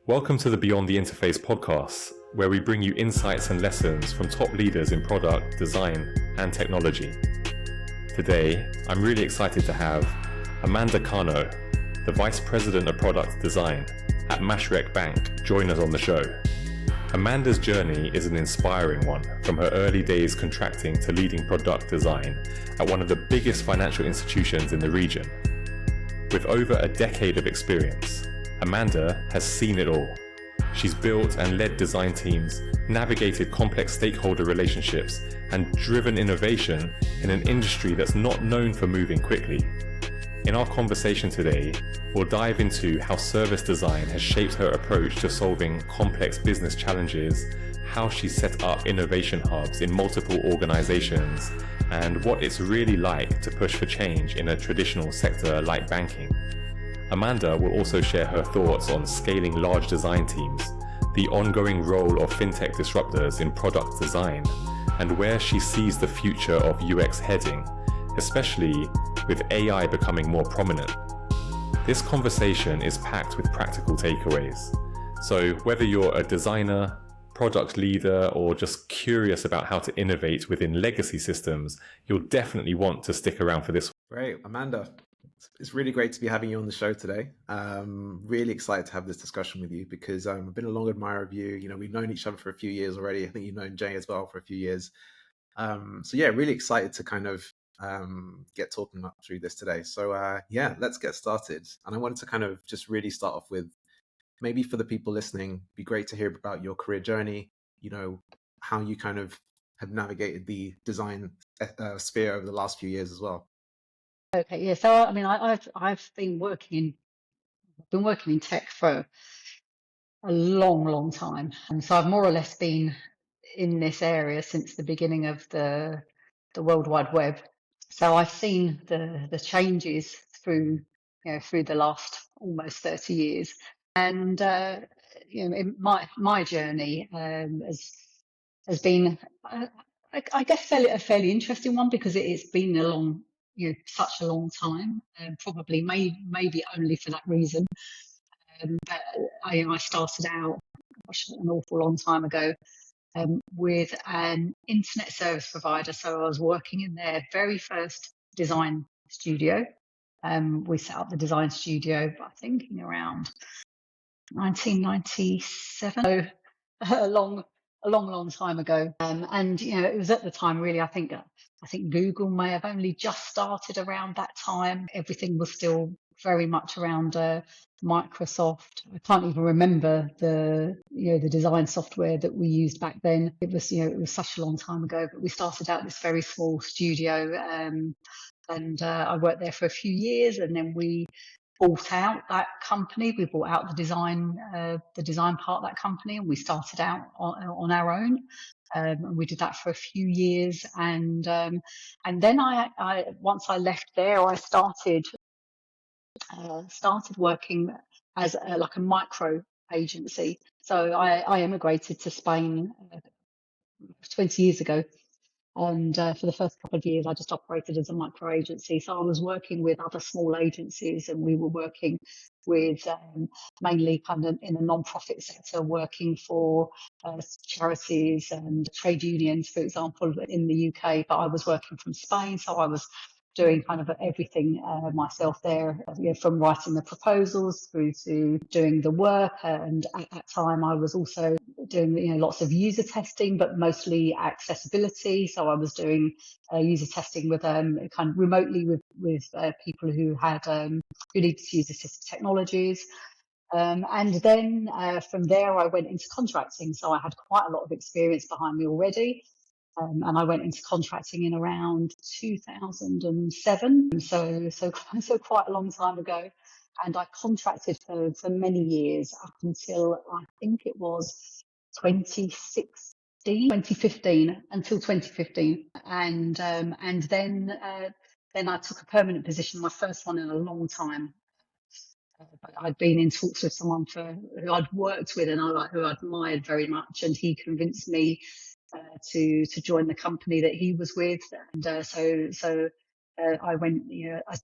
Welcome to the Beyond the Interface podcast, where we bring you insights and lessons from top leaders in product, design, and technology. Today, I'm really excited to have Amanda Cano, the Vice President of Product Design at Mashreq Bank, join us on the show. Amanda's journey is an inspiring one, from her early days contracting to leading product design at one of the biggest financial institutions in the region. With over a decade of experience, Amanda has seen it all. She's built and led design teams, navigated complex stakeholder relationships, and driven innovation in an industry that's not known for moving quickly. In our conversation today, we'll dive into how service design has shaped her approach to solving complex business challenges, how she's set up innovation hubs in multiple organizations, and what it's really like to push for change in a traditional sector like banking. Amanda will also share her thoughts on scaling large design teams, the ongoing role of fintech disruptors in product design, and where she sees the future of UX heading, especially with AI becoming more prominent. This conversation is packed with practical takeaways. So whether you're a designer, product leader, or just curious about how to innovate within legacy systems, you'll definitely want to stick around for this. Great, Amanda. It's really great to be having you on the show today. Really excited to have this discussion with you because I've been a long admirer of you. You know, we've known each other for a few years already. I think you've known Jay as well for a few years. So yeah, really excited to kind of get talking up through this today. So yeah, let's get started. And I wanted to kind of just really start off with, maybe for the people listening, it'd be great to hear about your career journey, you know, how you kind of have navigated the design sphere over the last few years as well. Okay, yeah. So I mean, I've been working in tech for a long time, and so I've more or less been in this area since the beginning of the World Wide Web. So I've seen the changes through through the last almost 30 years, and in my journey has been I guess a fairly interesting one because it's been such a long time, and probably maybe only for that reason. But I started out an awful long time ago with an internet service provider. So I was working in their very first design studio. We set up the design studio, I think, in around 1997. So a long time ago. And it was at the time really. I think Google may have only just started around that time. Everything was still very much around Microsoft. I can't even remember the design software that we used back then. It was such a long time ago. But we started out this very small studio, and I worked there for a few years, and then we bought out that company. We bought out the design part of that company, and we started out on our own. And we did that for a few years, and then I once I left there, I started working as like a micro agency. So I emigrated to Spain 20 years ago. And for the first couple of years, I just operated as a micro agency. So I was working with other small agencies, and we were working with mainly kind of in the non-profit sector, working for charities and trade unions, for example, in the UK. But I was working from Spain, so I was doing kind of everything myself there, from writing the proposals through to doing the work. And at that time, I was also doing lots of user testing, but mostly accessibility. So I was doing user testing with kind of remotely with people who needed to use assistive technologies. And then from there, I went into contracting. So I had quite a lot of experience behind me already. And I went into contracting in around 2007, so quite a long time ago. And I contracted for many years, up until I think it was 2015, until 2015. And then I took a permanent position, my first one in a long time. But I'd been in talks with someone who I'd worked with and who I admired very much, and he convinced me to join the company that he was with. And so I went. I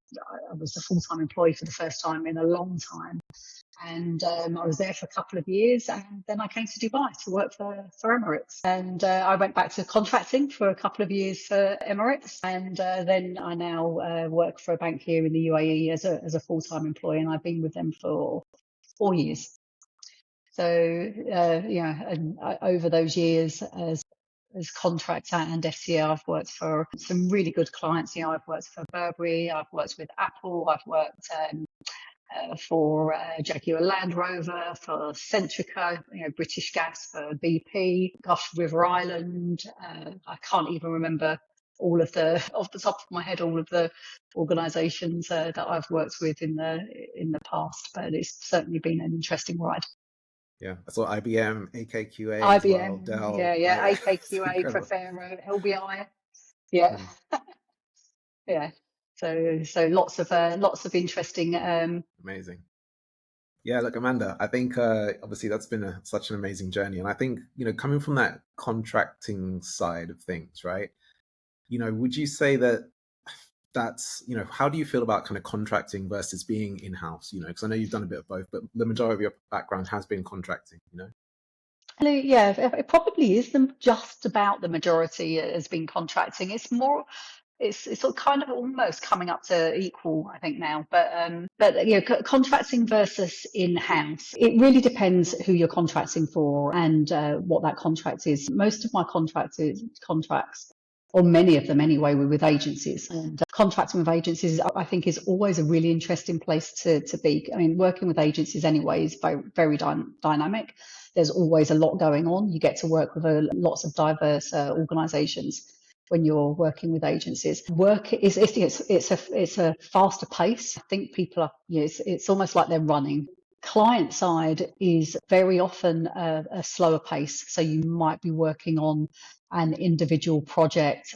was a full-time employee for the first time in a long time. And I was there for a couple of years, and then I came to Dubai to work for Emirates. And I went back to contracting for a couple of years for Emirates, and then I now work for a bank here in the UAE as a full-time employee, and I've been with them for 4 years. So and over those years as contractor and FCA, I've worked for some really good clients. I've worked for Burberry, I've worked with Apple, I've worked for Jaguar Land Rover, for Centrica, British Gas, for BP, Gulf River Island. I can't even remember all of the, off the top of my head, all of the organisations that I've worked with in the past, but it's certainly been an interesting ride. Yeah, I saw IBM, AKQA as well, IBM, Dell. yeah, It's AKQA, incredible. Profero, LBI, yeah, Yeah, yeah. So lots of interesting. amazing. Yeah, look, Amanda, I think obviously that's been such an amazing journey. And I think, coming from that contracting side of things, right? Would you say that's, how do you feel about kind of contracting versus being in-house? Because I know you've done a bit of both, but the majority of your background has been contracting. Yeah, it probably is just about the majority has been contracting. It's more, it's sort of kind of almost coming up to equal, I think now. But contracting versus in-house, it really depends who you're contracting for and what that contract is. Most of my contracts, or many of them anyway, were with agencies. And contracting with agencies, I think, is always a really interesting place to be. I mean, working with agencies anyway is very, very dynamic. There's always a lot going on. You get to work with lots of diverse organisations when you're working with agencies. Work is it's a faster pace. I think people are it's almost like they're running. Client side is very often a slower pace, so you might be working on an individual project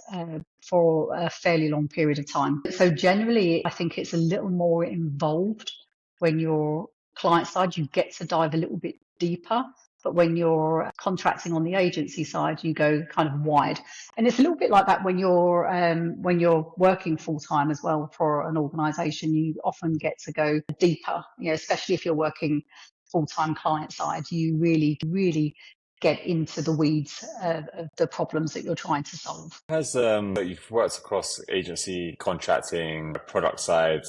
for a fairly long period of time. So generally, I think it's a little more involved when you're client side. You get to dive a little bit deeper. But when you're contracting on the agency side, you go kind of wide, and it's a little bit like that when you're working full time as well for an organisation. You often get to go deeper, especially if you're working full time client side. You really, really get into the weeds of the problems that you're trying to solve. You've worked across agency, contracting, product side.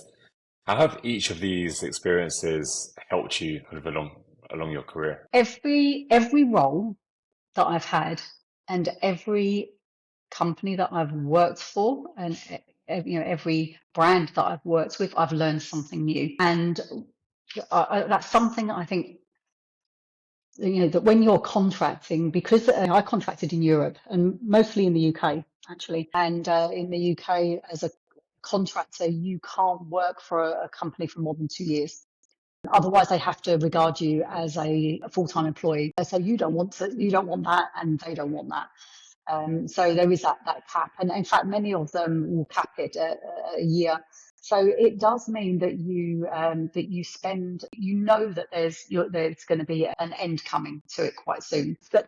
How have each of these experiences helped you kind of along your career? Every role that I've had and every company that I've worked for and every brand that I've worked with, I've learned something new. And that's something that I think, that when you're contracting, because I contracted in Europe and mostly in the UK, actually. And in the UK, as a contractor, you can't work for a company for more than 2 years. Otherwise, they have to regard you as a full-time employee. So you don't want that, and they don't want that. So there is that cap, and in fact, many of them will cap it a year. So it does mean that you spend, that there's going to be an end coming to it quite soon. But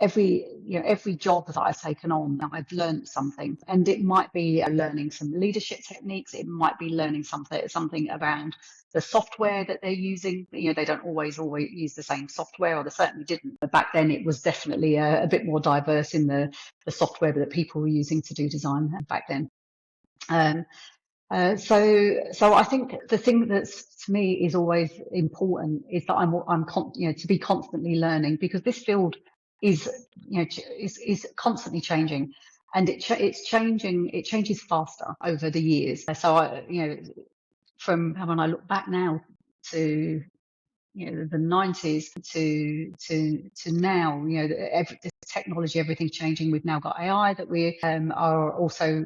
every job that I've taken on, I've learned something, and it might be learning some leadership techniques. It might be learning something around the software that they're using. They don't always use the same software, or they certainly didn't. But back then, it was definitely a bit more diverse in the software that people were using to do design back then. So I think the thing that's to me is always important is that I'm to be constantly learning, because this field is is constantly changing, and it's changing. It changes faster over the years. So from when I look back now to the 90s to now, the technology, everything's changing. We've now got AI that we are also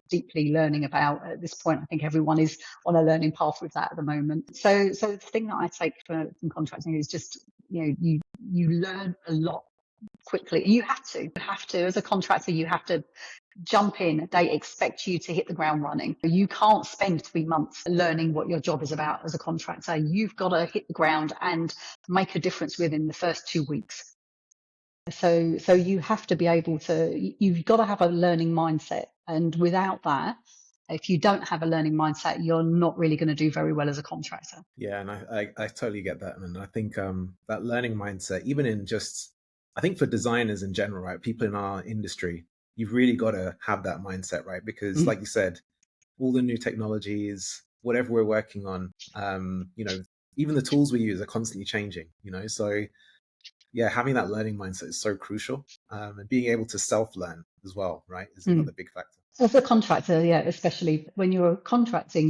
deeply learning about at this point. I think everyone is on a learning path with that at the moment. So the thing that I take from contracting is just you learn a lot quickly. You have to as a contractor, you have to jump in. They expect you to hit the ground running. You can't spend 3 months learning what your job is about as a contractor. You've got to hit the ground and make a difference within the first 2 weeks. So you have to be able to, you've got to have a learning mindset. And without that, If you don't have a learning mindset, you're not really going to do very well as a contractor. Yeah, and I totally get that, and I think that learning mindset, even in just, I think for designers in general, right, people in our industry, you've really got to have that mindset, right? Because, like you said, all the new technologies, whatever we're working on, even the tools we use are constantly changing, So yeah, having that learning mindset is so crucial, and being able to self-learn as well, right, is another big factor. As a contractor, yeah, especially when you're contracting,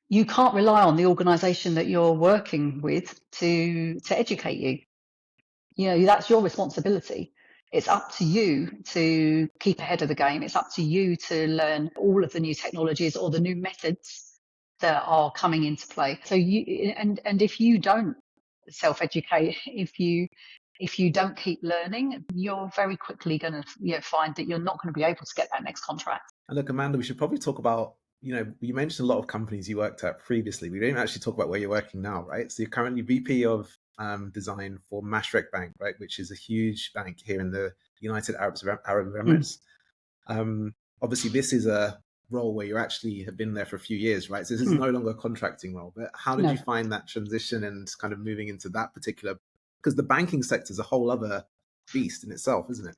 you can't rely on the organisation that you're working with to educate you. That's your responsibility. It's up to you to keep ahead of the game. It's up to you to learn all of the new technologies or the new methods that are coming into play. So and if you don't self-educate, if you don't keep learning, you're very quickly going to find that you're not going to be able to get that next contract. And look, Amanda, we should probably talk about, you mentioned a lot of companies you worked at previously. We didn't actually talk about where you're working now, right? So you're currently VP of design for Mashreq Bank, right, which is a huge bank here in the United Arab Emirates. Obviously, this is a role where you actually have been there for a few years, right? So this is no longer a contracting role. But how did you find that transition and kind of moving into that particular? Because the banking sector is a whole other beast in itself, isn't it?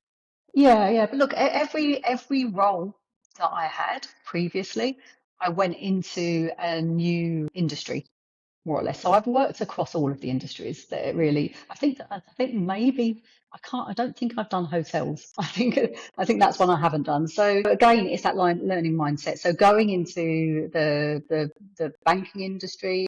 Yeah. But look, every role that I had previously, I went into a new industry, more or less. So I've worked across all of the industries that really, I think maybe I don't think I've done hotels. I think that's one I haven't done. So again, it's that learning mindset. So going into the banking industry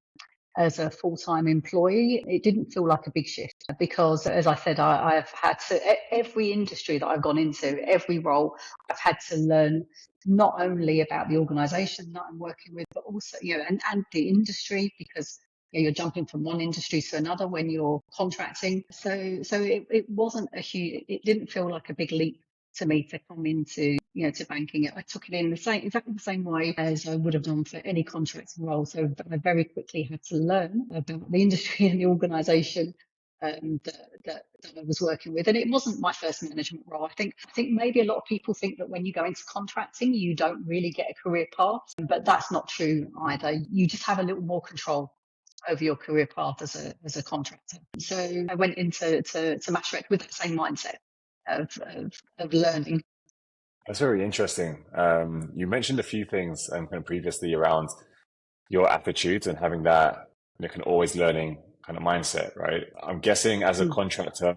as a full-time employee, it didn't feel like a big shift because, as I said, I've had to, every industry that I've gone into, every role, I've had to learn not only about the organisation that I'm working with, but also, and the industry, because you're jumping from one industry to another when you're contracting. So it wasn't it didn't feel like a big leap to me to come into, to banking. I took it in exactly the same way as I would have done for any contracting role. So I very quickly had to learn about the industry and the organisation that I was working with. And it wasn't my first management role. I think maybe a lot of people think that when you go into contracting, you don't really get a career path, but that's not true either. You just have a little more control over your career path as a contractor. So I went into Mashreq with that same mindset of learning. That's very interesting. You mentioned a few things kind of previously around your attitudes and having that kind of always learning kind of mindset, right? I'm guessing as a contractor,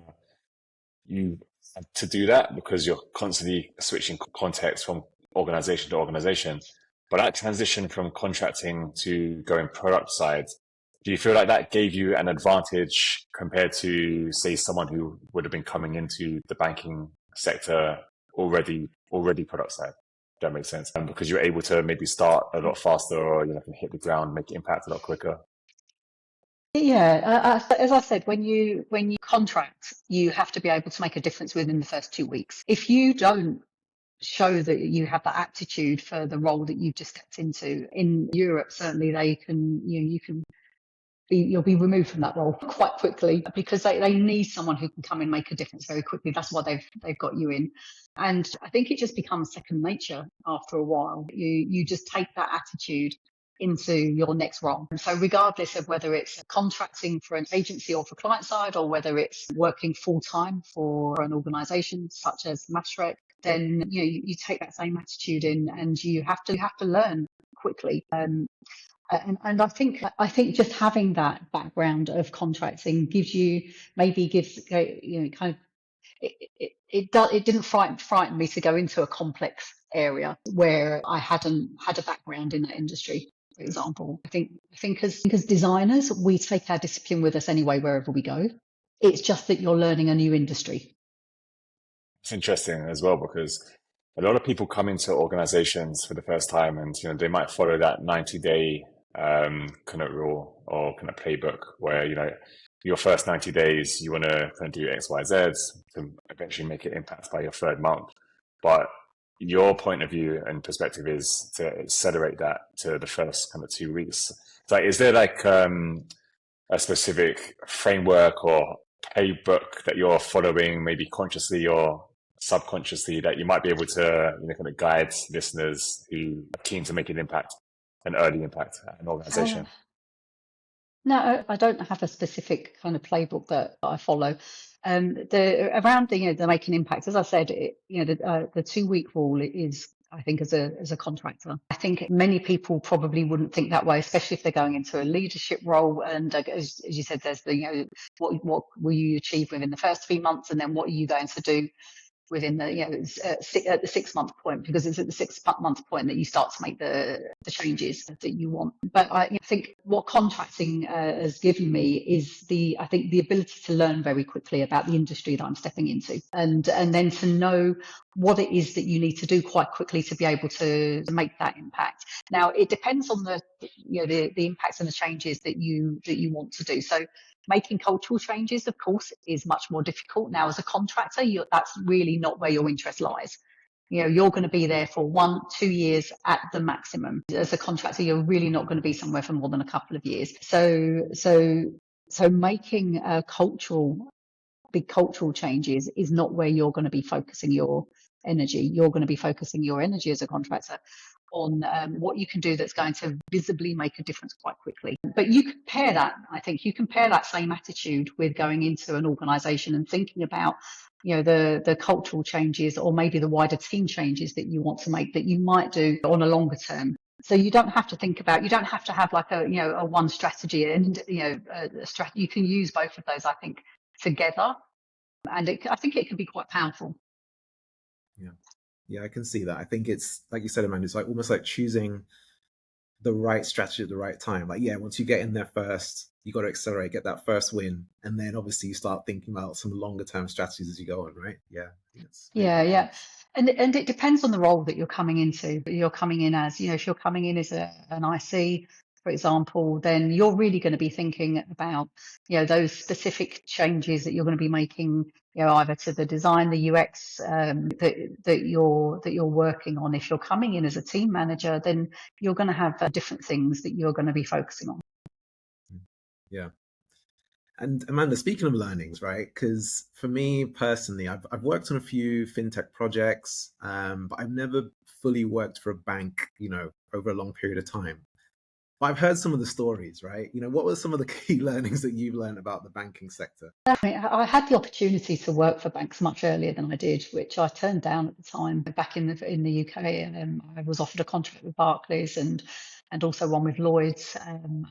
you have to do that because you're constantly switching context from organization to organization. But that transition from contracting to going product side, do you feel like that gave you an advantage compared to, say, someone who would have been coming into the banking sector already product side? That makes sense. And because you're able to maybe start a lot faster or can hit the ground, make impact a lot quicker. Yeah, as I said, when you contract, you have to be able to make a difference within the first 2 weeks. If you don't show that you have that aptitude for the role that you've just stepped into, in Europe, certainly they can, you'll be removed from that role quite quickly because they need someone who can come and make a difference very quickly. That's why they've got you in. And I think it just becomes second nature after a while. You just take that attitude into your next role. So regardless of whether it's contracting for an agency or for client side, or whether it's working full time for an organisation such as Mashreq, then you take that same attitude in, and you have to learn quickly. And I think just having that background of contracting gives kind of it didn't frighten me to go into a complex area where I hadn't had a background in that industry. For example, I think as designers, we take our discipline with us anyway wherever we go. It's just that you're learning a new industry. It's interesting as well because a lot of people come into organizations for the first time and they might follow that 90-day kind of rule or kind of playbook where your first 90 days you want to kind of do X, Y, Z to eventually make an impact by your third month. But your point of view and perspective is to accelerate that to the first kind of 2 weeks. So is there like a specific framework or playbook that you're following, maybe consciously or subconsciously that you might be able to, kind of guide listeners who are keen to make an impact, an early impact at an Uh, organization? No, I don't have a specific kind of playbook that I follow. The around the making impact, as I said, the 2 week rule is, I think, as a contractor, I think many people probably wouldn't think that way, especially if they're going into a leadership role. And as you said, there's what will you achieve within the first 3 months, and then what are you going to do within the at the 6 month point, because it's at the 6 month point that you start to make the changes that you want. But I think what contracting has given me is the ability to learn very quickly about the industry that I'm stepping into, and then to know what it is that you need to do quite quickly to be able to make that impact. Now it depends on the impacts and the changes that you want to do. So making cultural changes, of course, is much more difficult. Now, as a contractor, that's really not where your interest lies. You're going to be there for 1-2 years at the maximum. As a contractor, you're really not going to be somewhere for more than a couple of years. So making big cultural changes is not where you're going to be focusing your energy. You're going to be focusing your energy as a contractor on what you can do that's going to visibly make a difference quite quickly. But I think you compare that same attitude with going into an organization and thinking about the cultural changes, or maybe the wider team changes that you want to make, that you might do on a longer term. So you don't have to have like a one strategy, and you can use both of those, I think, together, and I think it can be quite powerful. Yeah, I can see that. I think it's like you said, Amanda, it's like almost like choosing the right strategy at the right time. Like, once you get in there first, you got to accelerate, get that first win, and then obviously you start thinking about some longer term strategies as you go on, right? Yeah. Yeah. And it depends on the role that you're coming into. You're coming in as, if you're coming in as an IC, for example, then you're really going to be thinking about, those specific changes that you're going to be making, either to the design, the UX that you're working on. If you're coming in as a team manager, then you're going to have different things that you're going to be focusing on. Yeah. And Amanda, speaking of learnings, right? Because for me personally, I've worked on a few fintech projects, but I've never fully worked for a bank, over a long period of time. But I've heard some of the stories, right? What were some of the key learnings that you've learned about the banking sector? I had the opportunity to work for banks much earlier than I did, which I turned down at the time. Back in the UK, I was offered a contract with Barclays and also one with Lloyds, and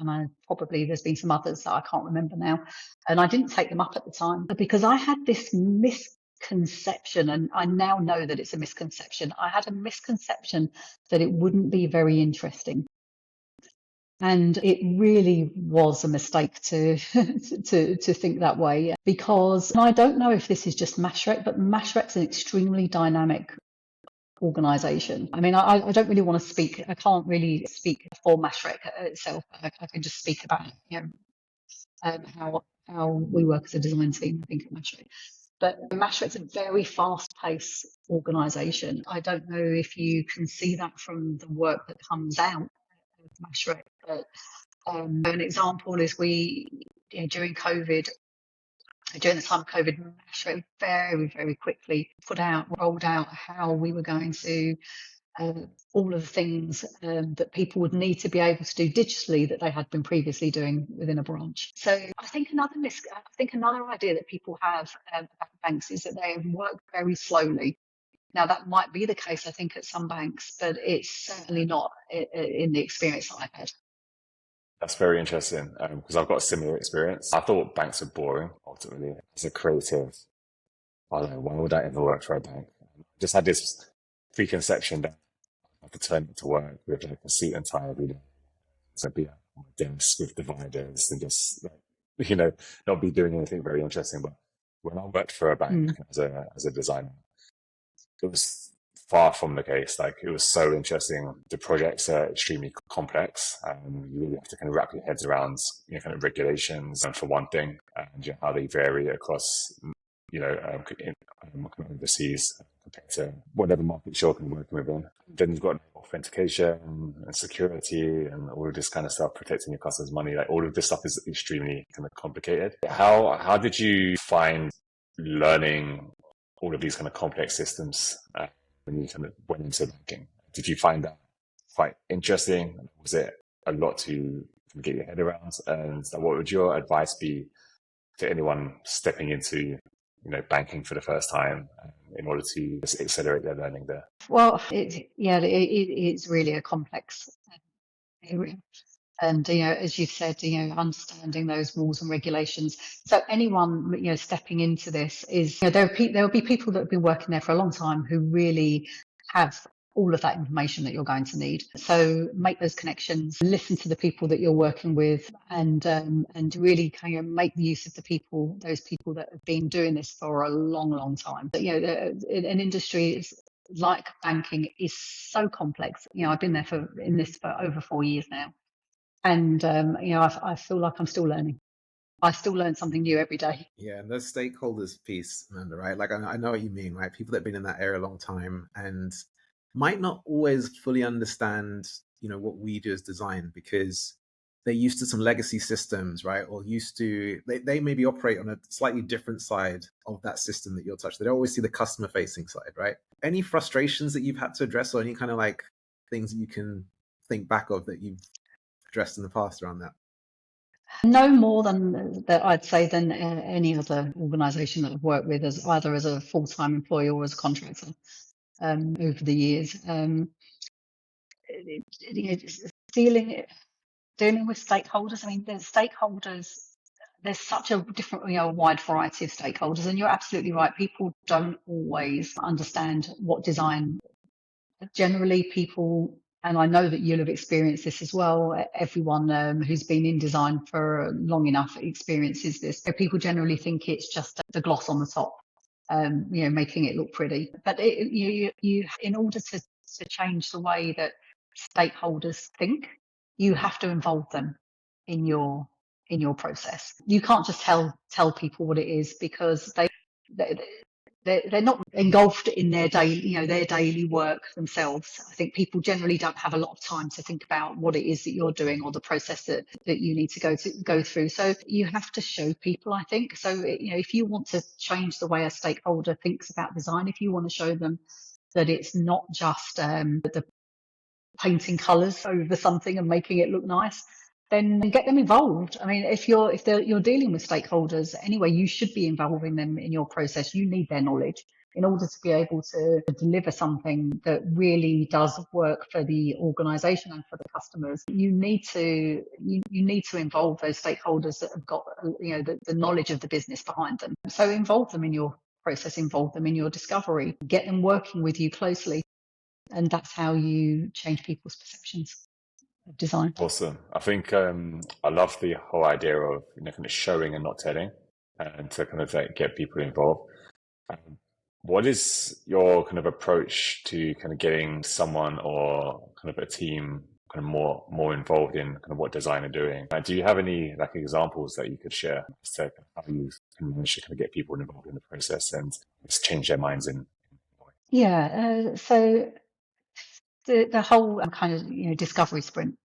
there's been some others that I can't remember now, and I didn't take them up at the time because I had this misconception, and I now know that it's a misconception. I had a misconception that it wouldn't be very interesting. And it really was a mistake to to think that way, because, and I don't know if this is just Mashreq, but Mashreq's an extremely dynamic organization. I mean, I don't really want to speak. I can't really speak for Mashreq itself. I can just speak about how we work as a design team, I think, at Mashreq. But Mashreq's a very fast-paced organization. I don't know if you can see that from the work that comes out of Mashreq, but an example is during COVID, during the time of COVID, Mashreq very, very quickly rolled out how we were going to all of the things that people would need to be able to do digitally that they had been previously doing within a branch. So I think another idea that people have about banks is that they work very slowly. Now, that might be the case, I think, at some banks, but it's certainly not in the experience that I've had. That's very interesting, because I've got a similar experience. I thought banks were boring, ultimately. As a creative, I don't know, why would I ever work for a bank? Just had this preconception that I could turn it to work with like a suit and tie every day. So be at my desk with dividers and just, not be doing anything very interesting. But when I worked for a bank as a designer, it was far from the case. Like, it was so interesting. The projects are extremely complex, and you really have to kind of wrap your heads around, kind of regulations, and for one thing, and how they vary across, overseas compared to whatever market you're working within. Then you've got authentication and security and all of this kind of stuff, protecting your customers' money. Like, all of this stuff is extremely kind of complicated. How did you find learning all of these kind of complex systems when you kind of went into banking? Did you find that quite interesting? Was it a lot to get your head around? And what would your advice be to anyone stepping into banking for the first time in order to accelerate their learning there? Well, it's really a complex area. And, as you've said, understanding those rules and regulations. So anyone, stepping into this is, there will be people that have been working there for a long time who really have all of that information that you're going to need. So make those connections, listen to the people that you're working with, and really kind of make use of those people that have been doing this for a long, long time. But, an industry is like banking is so complex. I've been in this for over 4 years now. And, I feel like I'm still learning. I still learn something new every day. Yeah, and those stakeholders piece, Amanda, right? Like, I know what you mean, right? People that have been in that area a long time and might not always fully understand, what we do as design, because they're used to some legacy systems, right? Or they maybe operate on a slightly different side of that system that you'll touch. They don't always see the customer facing side, right? Any frustrations that you've had to address, or any kind of like things that you can think back of that you've addressed in the past around that? No more than that, I'd say, than any other organisation that I've worked with, as either as a full-time employee or as a contractor over the years. Dealing with stakeholders. I mean, there's such a different, wide variety of stakeholders, and you're absolutely right. People don't always understand what design. Generally, people, and I know that you'll have experienced this as well, everyone who's been in design for long enough experiences this. People generally think it's just the gloss on the top, making it look pretty. But you in order to change the way that stakeholders think, you have to involve them in your process. You can't just tell people what it is, because they're not engulfed in their daily work themselves. I think people generally don't have a lot of time to think about what it is that you're doing, or the process that you need to go through. So you have to show people, I think. So, if you want to change the way a stakeholder thinks about design, if you want to show them that it's not just the painting colours over something and making it look nice, then get them involved. I mean, if you're dealing with stakeholders anyway, you should be involving them in your process. You need their knowledge in order to be able to deliver something that really does work for the organisation and for the customers. You need to involve those stakeholders that have got the knowledge of the business behind them. So involve them in your process, involve them in your discovery, get them working with you closely, and that's how you change people's perceptions of design. Awesome. I think I love the whole idea of kind of showing and not telling, and to kind of get people involved. What is your kind of approach to kind of getting someone or kind of a team kind of more involved in kind of what design are doing? Do you have any like examples that you could share as to how you can manage to kind of get people involved in the process and just change their minds in? Yeah. So the whole kind of discovery sprint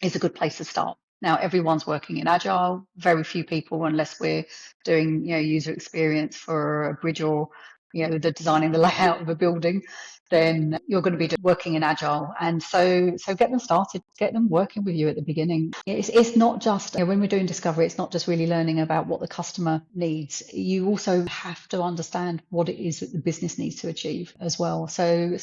is a good place to start. Now, everyone's working in Agile. Very few people, unless we're doing user experience for a bridge, or the designing the layout of a building, then you're going to be working in Agile. And so get them started, get them working with you at the beginning. It's not just, when we're doing discovery, it's not just really learning about what the customer needs. You also have to understand what it is that the business needs to achieve as well. So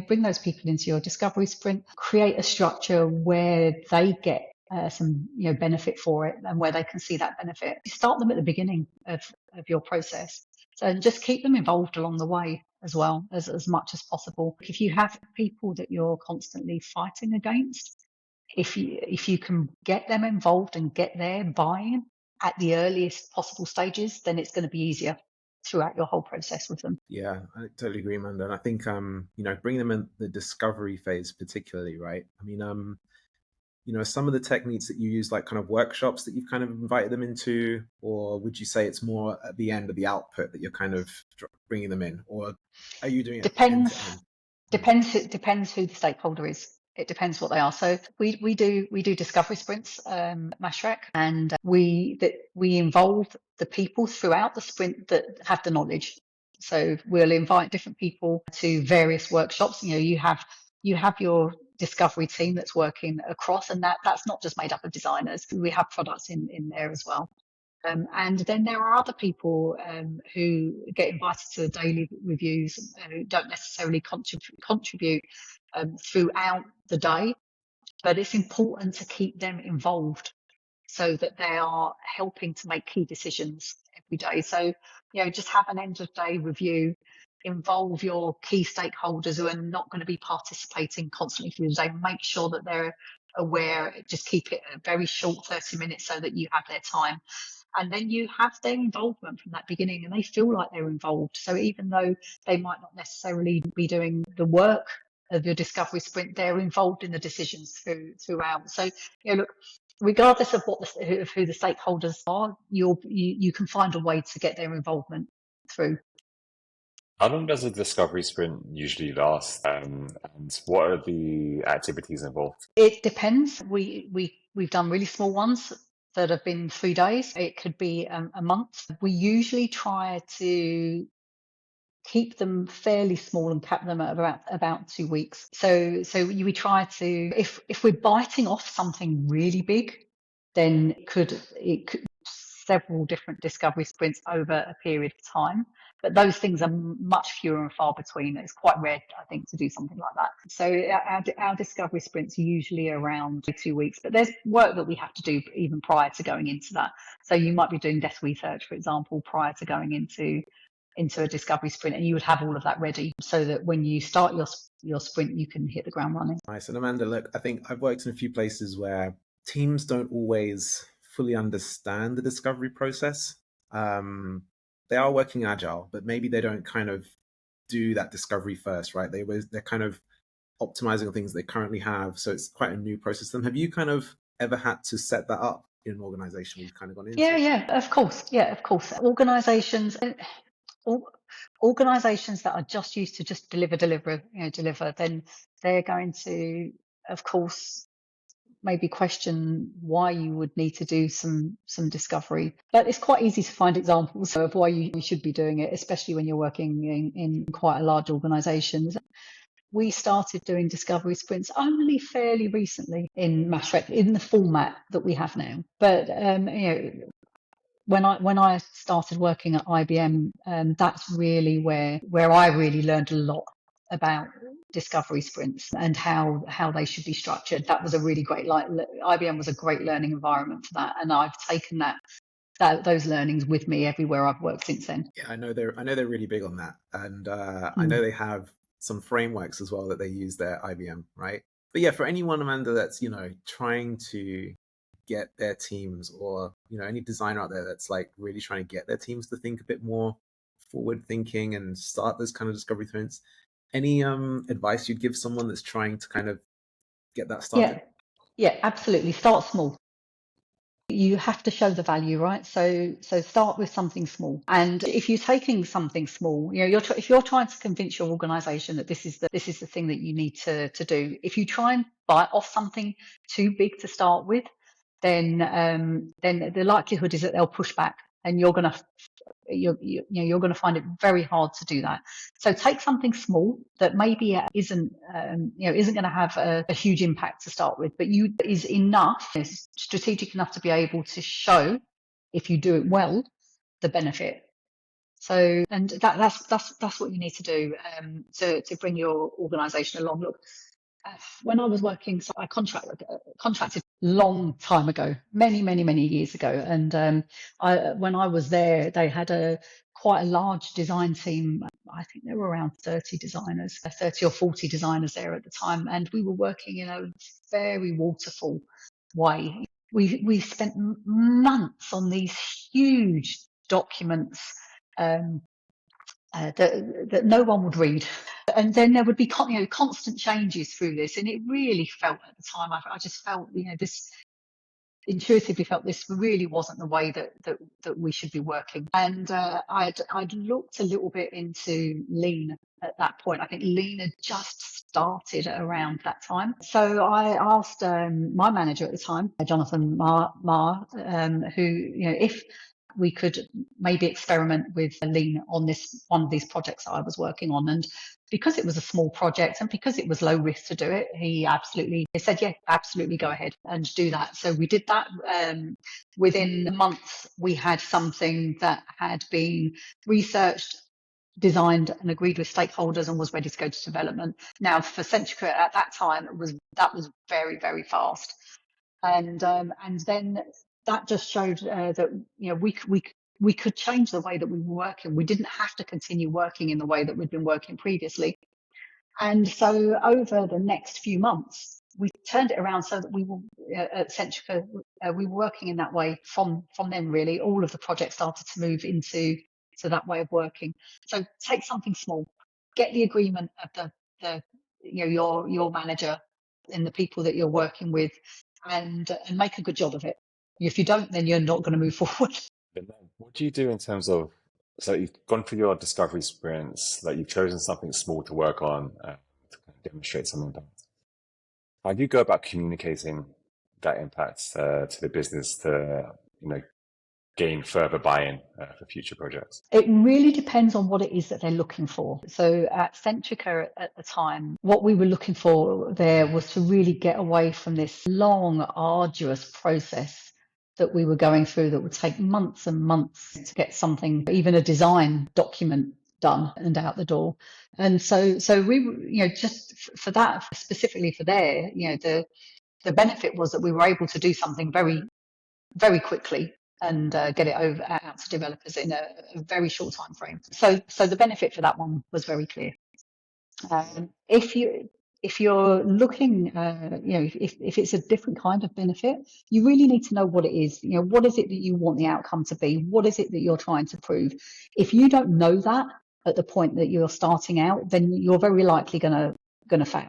bring those people into your discovery sprint, create a structure where they get some benefit for it, and where they can see that benefit. You start them at the beginning of your process. So just keep them involved along the way as well, as much as possible. If you have people that you're constantly fighting against, if you can get them involved and get their buy-in at the earliest possible stages, then it's going to be easier throughout your whole process with them. Yeah, I totally agree, Amanda. And I think bringing them in the discovery phase particularly, right? I mean, some of the techniques that you use, like kind of workshops that you've kind of invited them into, or would you say it's more at the end of the output that you're kind of bringing them in, or are you doing it end to end? Depends who the stakeholder is. It depends what they are. So we do discovery sprints, Mashrek, and we involve the people throughout the sprint that have the knowledge. So we'll invite different people to various workshops. You have your discovery team that's working across, and that's not just made up of designers. We have products in there as well. And then there are other people who get invited to the daily reviews who don't necessarily contribute throughout the day, but it's important to keep them involved so that they are helping to make key decisions every day. So, just have an end of day review, involve your key stakeholders who are not going to be participating constantly through the day. Make sure that they're aware, just keep it a very short 30 minutes so that you have their time. And then you have their involvement from that beginning and they feel like they're involved. So even though they might not necessarily be doing the work of your discovery sprint, they're involved in the decisions throughout. So, look, regardless of who the stakeholders are, you can find a way to get their involvement through. How long does a discovery sprint usually last, and what are the activities involved? It depends. We've done really small ones that have been 3 days. It could be a month. We usually try to keep them fairly small and cap them at about 2 weeks. So we try to, if we're biting off something really big, then it could several different discovery sprints over a period of time. But those things are much fewer and far between. It's quite rare, I think, to do something like that. So our discovery sprints are usually around 2 weeks, but there's work that we have to do even prior to going into that. So you might be doing desk research, for example, prior to going into a discovery sprint, and you would have all of that ready so that when you start your sprint, you can hit the ground running. Nice. And Amanda, look, I think I've worked in a few places where teams don't always fully understand the discovery process. They are working agile, but maybe they don't kind of do that discovery first, right? They're kind of optimizing on things they currently have. So it's quite a new process to them. Have you kind of ever had to set that up in an organization you've kind of gone into? Yeah, of course. Organizations that are just used to just deliver, then they're going to, of course, maybe question why you would need to do some discovery. But it's quite easy to find examples of why you should be doing it, especially when you're working in quite a large organizations. We started doing discovery sprints only fairly recently in MassRec, in the format that we have now. But when I started working at IBM, that's really where I really learned a lot about discovery sprints and how they should be structured. That was a really great, IBM was a great learning environment for that, and I've taken those learnings with me everywhere I've worked since then. Yeah, I know they're really big on that, and I know they have some frameworks as well that they use there at IBM, right? But yeah, for anyone, Amanda, that's trying to get their teams, or any designer out there that's like really trying to get their teams to think a bit more forward thinking and start those kind of discovery sprints, any advice you'd give someone that's trying to kind of get that started? Yeah, absolutely. Start small. You have to show the value, right? So start with something small. And if you're taking something small, if you're trying to convince your organization that this is the thing that you need to do, if you try and bite off something too big to start with, then the likelihood is that they'll push back, and you're going to find it very hard to do that. So take something small that maybe isn't going to have a huge impact to start with, but is enough, is strategic enough to be able to show, if you do it well, the benefit. So, and that's what you need to do to bring your organisation along. Look, when I was working, so I contracted long time ago, many years ago, and when I was there, they had quite a large design team. I think there were around 30 designers, 30 or 40 designers there at the time, and we were working in a very waterfall way. We spent months on these huge documents that no one would read, and then there would be constant changes through this, and it really felt at the time, I just felt this intuitively felt this really wasn't the way that we should be working. And I'd looked a little bit into lean at that point. I think lean had just started around that time, so I asked my manager at the time, Jonathan Ma, who if we could maybe experiment with lean on this one of these projects that I was working on. And because it was a small project and because it was low risk to do it, he said, yeah, absolutely go ahead and do that. So we did that. Within months, we had something that had been researched, designed and agreed with stakeholders and was ready to go to development. Now for Centrica at that time, that was very, very fast. And then that just showed that we could change the way that we were working. We didn't have to continue working in the way that we'd been working previously. And so over the next few months, we turned it around so that we were at Centrica, we were working in that way from then. Really, all of the projects started to move into that way of working. So take something small, get the agreement of the your manager and the people that you're working with, and make a good job of it. If you don't, then you're not going to move forward. But then what do you do in terms of, so you've gone through your discovery sprints, that you've chosen something small to work on to kind of demonstrate some impact. How do you go about communicating that impact to the business to, gain further buy-in for future projects? It really depends on what it is that they're looking for. So at Centrica at the time, what we were looking for there was to really get away from this long, arduous process that we were going through that would take months and months to get something, even a design document, done and out the door. And so we, just for that, specifically for there, the benefit was that we were able to do something very, very quickly and get it out to developers in a very short time frame. So the benefit for that one was very clear. If you're looking, if it's a different kind of benefit, you really need to know what it is. What is it that you want the outcome to be? What is it that you're trying to prove? If you don't know that at the point that you're starting out, then you're very likely going to fail.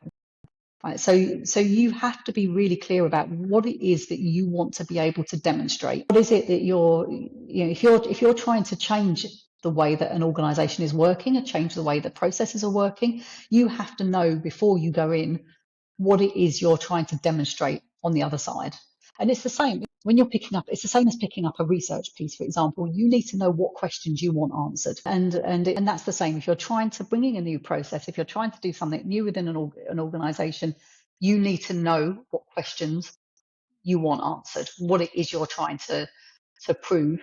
Right, so you have to be really clear about what it is that you want to be able to demonstrate. What is it that if you're trying to change the way that an organization is working and change the way that processes are working, you have to know before you go in what it is you're trying to demonstrate on the other side. And it's the same when you're it's the same as picking up a research piece, for example. You need to know what questions you want answered. And that's the same if you're trying to bring in a new process, if you're trying to do something new within an organization, you need to know what questions you want answered, what it is you're trying to prove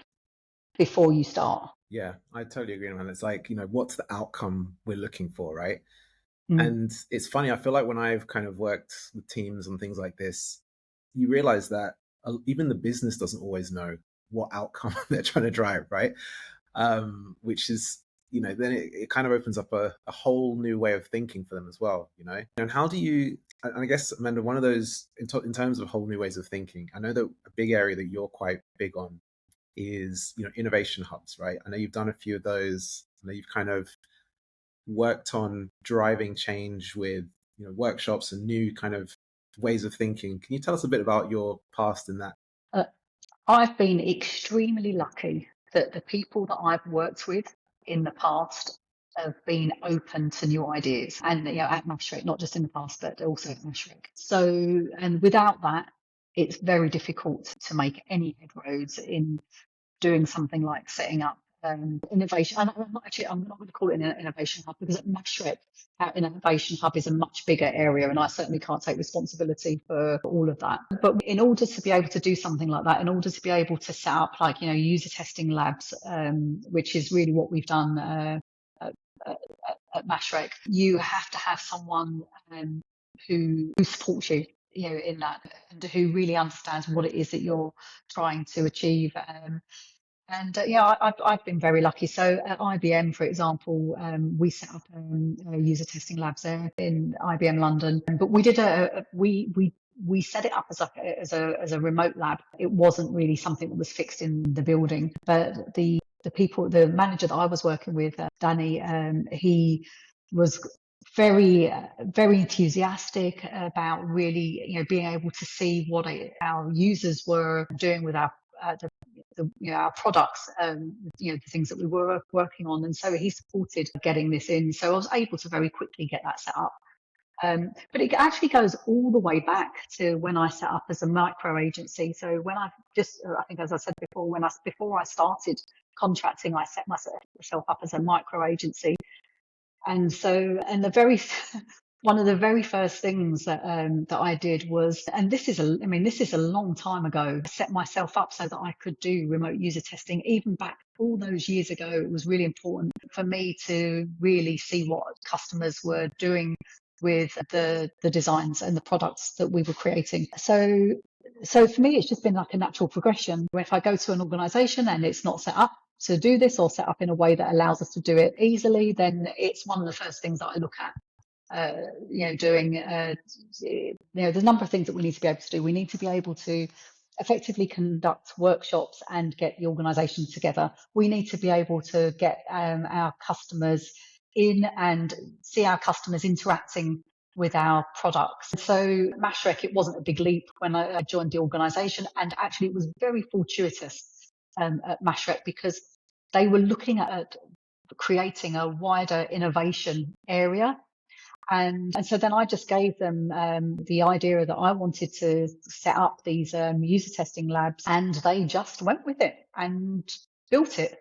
before you start. Yeah, I totally agree, man. It's like, what's the outcome we're looking for, right? Mm. And it's funny, I feel like when I've kind of worked with teams and things like this, you realize that even the business doesn't always know what outcome they're trying to drive, right? Which is, then it kind of opens up a whole new way of thinking for them as well, And how do you, and I guess, Amanda, one of those, in terms of whole new ways of thinking, I know that a big area that you're quite big on is, innovation hubs, right? I know you've done a few of those. I know you've kind of worked on driving change with workshops and new kind of ways of thinking. Can you tell us a bit about your past in that? I've been extremely lucky that the people that I've worked with in the past have been open to new ideas, and at Mashreq, not just in the past but also at Mashreq. So, and without that, it's very difficult to make any headroads in doing something like setting up innovation. And I'm not going to call it an innovation hub, because at Mashreq, our innovation hub is a much bigger area, and I certainly can't take responsibility for all of that. But in order to be able to do something like that, in order to be able to set up user testing labs, which is really what we've done at Mashreq, you have to have someone who supports you, in that, and who really understands what it is that you're trying to achieve. I've been very lucky. So at IBM, for example, we set up user testing labs there in IBM London. But we did we set it up as a remote lab. It wasn't really something that was fixed in the building. But the manager that I was working with, Danny, he was very, very enthusiastic about really, being able to see what our users were doing with our our products, the things that we were working on. And so he supported getting this in. So I was able to very quickly get that set up. But it actually goes all the way back to when I set up as a micro agency. So when I think as I said before, before I started contracting, I set myself up as a micro agency. And so, and one of the very first things that I did was, and this is a long time ago, set myself up so that I could do remote user testing. Even back all those years ago, it was really important for me to really see what customers were doing with the designs and the products that we were creating. So for me, it's just been like a natural progression. If I go to an organization and it's not set up to do this or set up in a way that allows us to do it easily, then it's one of the first things that I look at. There's a number of things that we need to be able to do. We need to be able to effectively conduct workshops and get the organisation together. We need to be able to get our customers in and see our customers interacting with our products. So Mashrek, it wasn't a big leap when I joined the organisation, and actually it was very fortuitous at Mashrek because they were looking at creating a wider innovation area. And so then I just gave them the idea that I wanted to set up these user testing labs, and they just went with it and built it.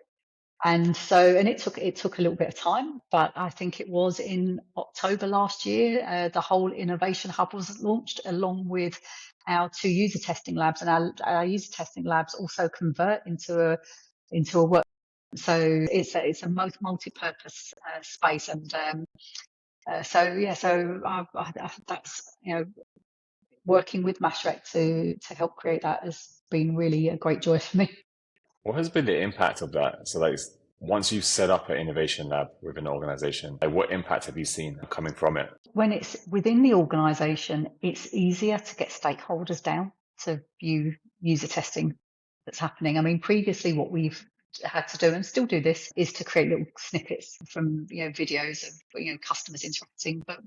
And it took a little bit of time, but I think it was in October last year, the whole innovation hub was launched along with our 2 user testing labs, and our user testing labs also convert into a work. So it's a multi-purpose space, and that's working with Mashrek to help create that has been really a great joy for me. What has been the impact of that? So like once you set up an innovation lab within an organization, like what impact have you seen coming from it? When it's within the organization, it's easier to get stakeholders down to view user testing that's happening. I mean, previously what we've had to do and still do this is to create little snippets from videos of customers interacting, but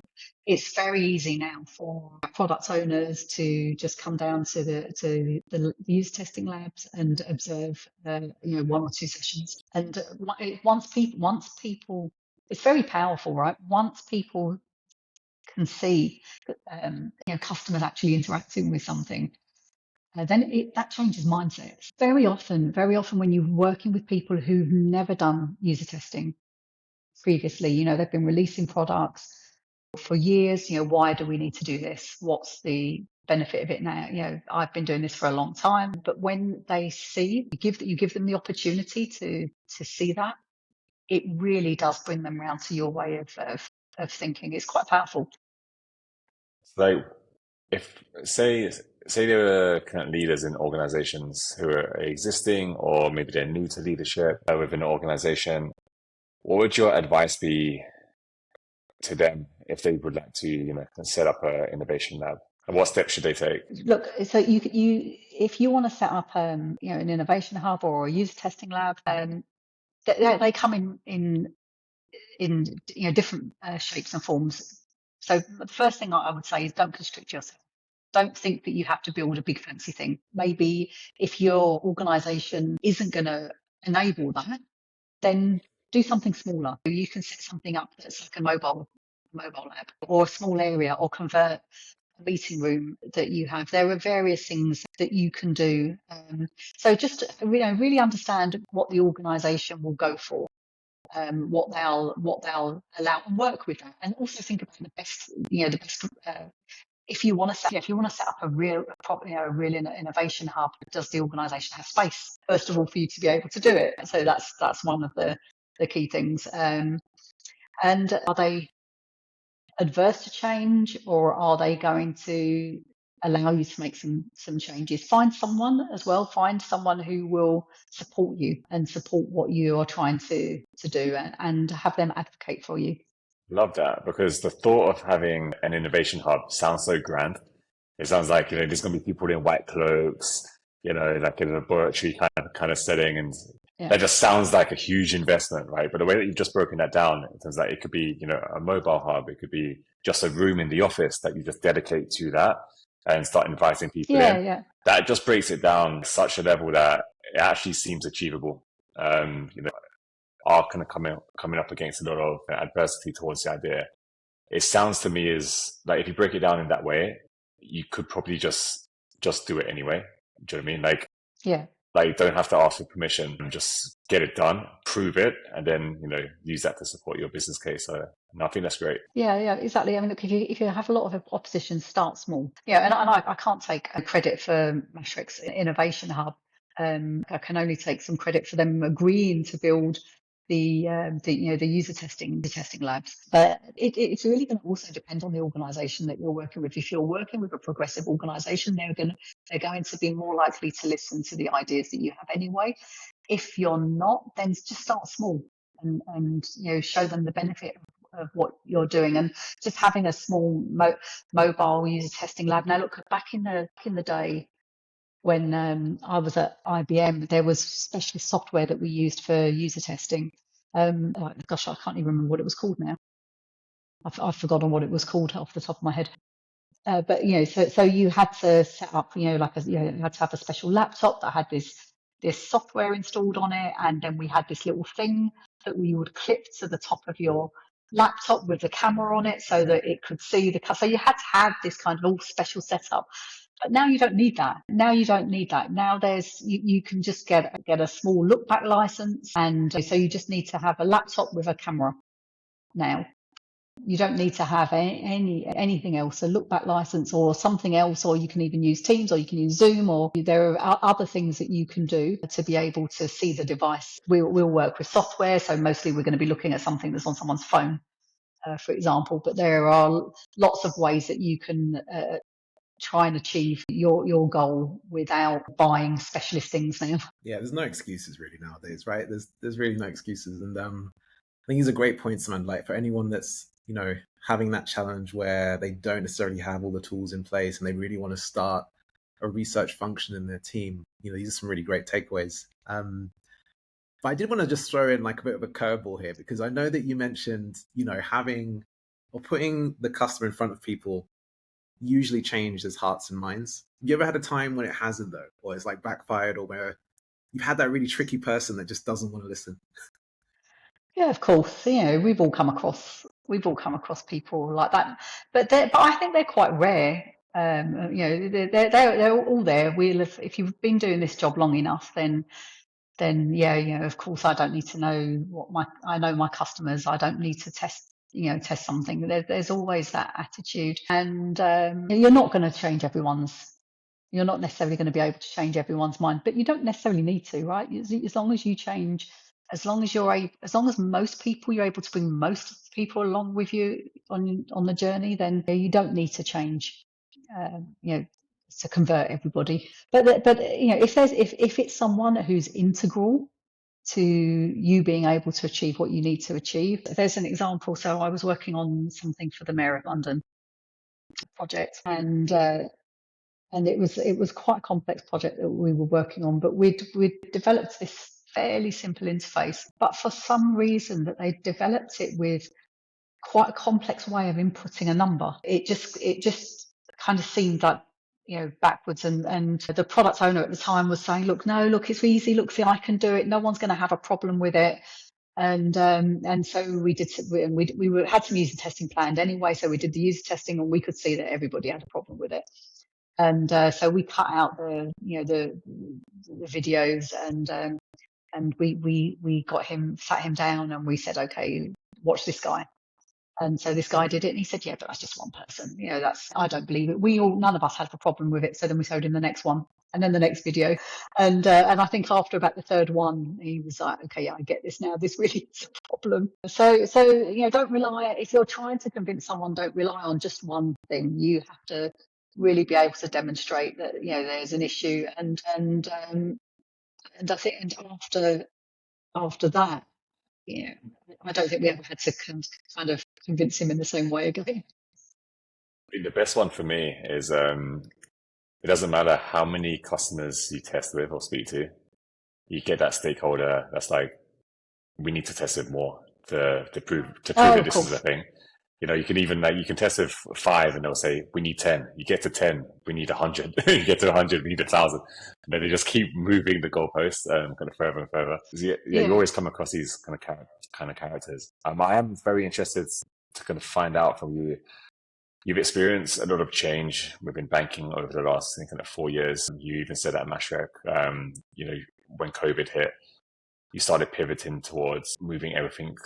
it's very easy now for product owners to just come down to the user testing labs and observe 1 or 2 sessions. And once people, it's very powerful, right? Once people can see customers actually interacting with something, then that changes mindsets. Very often when you're working with people who've never done user testing previously, they've been releasing products for years. Why do we need to do this? What's the benefit of it now? I've been doing this for a long time. But when they see, you give them the opportunity to see that, it really does bring them around to your way of thinking. It's quite powerful. Like if say there are kind of leaders in organizations who are existing or maybe they're new to leadership within an organization, what would your advice be to them if they would like to set up an innovation lab? And what steps should they take? Look, so if you want to set up an innovation hub or a user testing lab, they come in different shapes and forms. So the first thing I would say is don't constrict yourself. Don't think that you have to build a big fancy thing. Maybe if your organization isn't going to enable that, then do something smaller. You can set something up that's like a mobile lab or a small area, or convert a meeting room that you have. There are various things that you can do. So just really understand what the organization will go for. What they'll allow, and work with that, and also think about the best. If you want to set up a real innovation hub, does the organisation have space first of all for you to be able to do it? So that's one of the key things. And are they adverse to change, or are they going to allow you to make some changes? Find someone who will support you and support what you are trying to do, and have them advocate for you. Love that, because the thought of having an innovation hub sounds so grand. It sounds like there's going to be people in white cloaks, like in a laboratory kind of setting, and that just sounds like a huge investment, right? But the way that you've just broken that down, it sounds like it could be a mobile hub, it could be just a room in the office that you just dedicate to that and start inviting people in. Yeah. That just breaks it down such a level that it actually seems achievable. Are kind of coming up against a lot of adversity towards the idea. it sounds to me as like if you break it down in that way, you could probably just do it anyway. Do you know what I mean? Yeah. Like you don't have to ask for permission, just get it done, prove it, and then, use that to support your business case. So I think that's great. Yeah, exactly. I mean, look, if you have a lot of opposition, start small. Yeah, and I can't take credit for Matrix Innovation Hub. I can only take some credit for them agreeing to build the user testing labs. But it's really going to also depend on the organisation that you're working with. If you're working with a progressive organisation, they're going to be more likely to listen to the ideas that you have anyway. If you're not, then just start small and show them the benefit of what you're doing, and just having a small mobile user testing lab. Now, look, back in the day when I was at IBM, there was specialist software that we used for user testing. Gosh, I can't even remember what it was called now. I've forgotten what it was called off the top of my head. But so you had to set up, you had to have a special laptop that had this software installed on it, and then we had this little thing that we would clip to the top of your laptop with the camera on it so that it could see so you had to have this kind of all special setup. But now you don't need that. Now there's you can just get a small look back license, and so you just need to have a laptop with a camera now. You don't need to have anything else, a look back license or something else, or you can even use Teams or you can use Zoom, or there are other things that you can do to be able to see the device. We'll work with software, so mostly we're going to be looking at something that's on someone's phone, for example, but there are lots of ways that you can try and achieve your goal without buying specialist things now. Yeah, there's no excuses really nowadays, right? There's really no excuses. And I think these are great points, man. Like for anyone that's, having that challenge where they don't necessarily have all the tools in place and they really want to start a research function in their team, these are some really great takeaways. But I did want to just throw in like a bit of a curveball here, because I know that you mentioned, having or putting the customer in front of people usually changed their hearts and minds. Have you ever had a time when it hasn't though, or it's like backfired, or where you've had that really tricky person that just doesn't want to listen? Yeah, of course. We've all come across people like that, but I think they're quite rare. They're all there. If you've been doing this job long enough, then yeah, of course I don't need to know I know my customers. I don't need to test something. There's always that attitude, and you're not going to change you're not necessarily going to be able to change everyone's mind, but you don't necessarily need to, right? As long as you change, as long as most people, you're able to bring most people along with you on the journey, then you don't need to change, to convert everybody. But if it's someone who's integral to you being able to achieve what you need to achieve. There's an example. So I was working on something for the Mayor of London project, and it was quite a complex project that we were working on, but we'd developed this fairly simple interface, but for some reason that they developed it with quite a complex way of inputting a number. It just kind of seemed like, backwards, and the product owner at the time was saying, look, it's easy, look, see, I can do it, no one's going to have a problem with it. And so we had some user testing planned anyway, so we did the user testing, and we could see that everybody had a problem with it. And so we cut out the videos, and we sat him down, and we said, okay, watch this guy. And so this guy did it, and he said, yeah, but that's just one person. I don't believe it. None of us had a problem with it. So then we showed him the next one, and then the next video. And I think after about the third one, he was like, okay, yeah, I get this now. This really is a problem. So don't rely, if you're trying to convince someone, don't rely on just one thing. You have to really be able to demonstrate that, there's an issue. And I think, and after that, I don't think we ever had to kind of convince him in the same way again. The best one for me is it doesn't matter how many customers you test with or speak to, you get that stakeholder that's like, we need to test it more to prove that this is a thing. You can even you can test with 5 and they'll say, we need 10. You get to 10, we need 100. You get to 100, we need 1,000. And then they just keep moving the goalposts kind of further and further. You always come across these kind of characters. I am very interested to kind of find out from you. You've experienced a lot of change within banking over the last, I think, kind of 4 years. You even said at Mashreq, when COVID hit, you started pivoting towards moving everything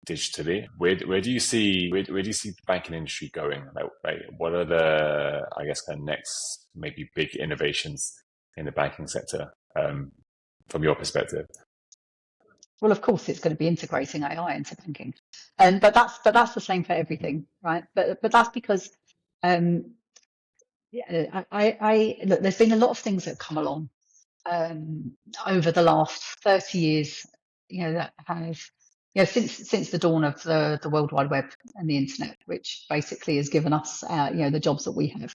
digitally. Where do you see the banking industry going? Like what are the, I guess, kind of next maybe big innovations in the banking sector from your perspective? Well, of course, it's going to be integrating AI into banking, but that's the same for everything, right? But that's because look, there's been a lot of things that have come along over the last 30 years, that have, since the dawn of the World Wide Web and the internet, which basically has given us, the jobs that we have.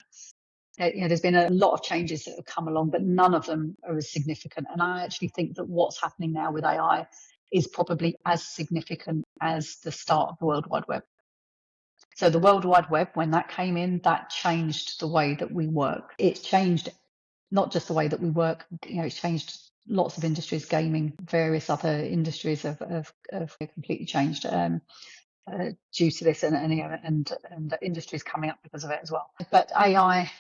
There's been a lot of changes that have come along, but none of them are as significant. And I actually think that what's happening now with AI is probably as significant as the start of the World Wide Web. So the World Wide Web, when that came in, that changed the way that we work. It's changed not just the way that we work, it's changed lots of industries, gaming, various other industries have completely changed due to this, and industries coming up because of it as well. But AI,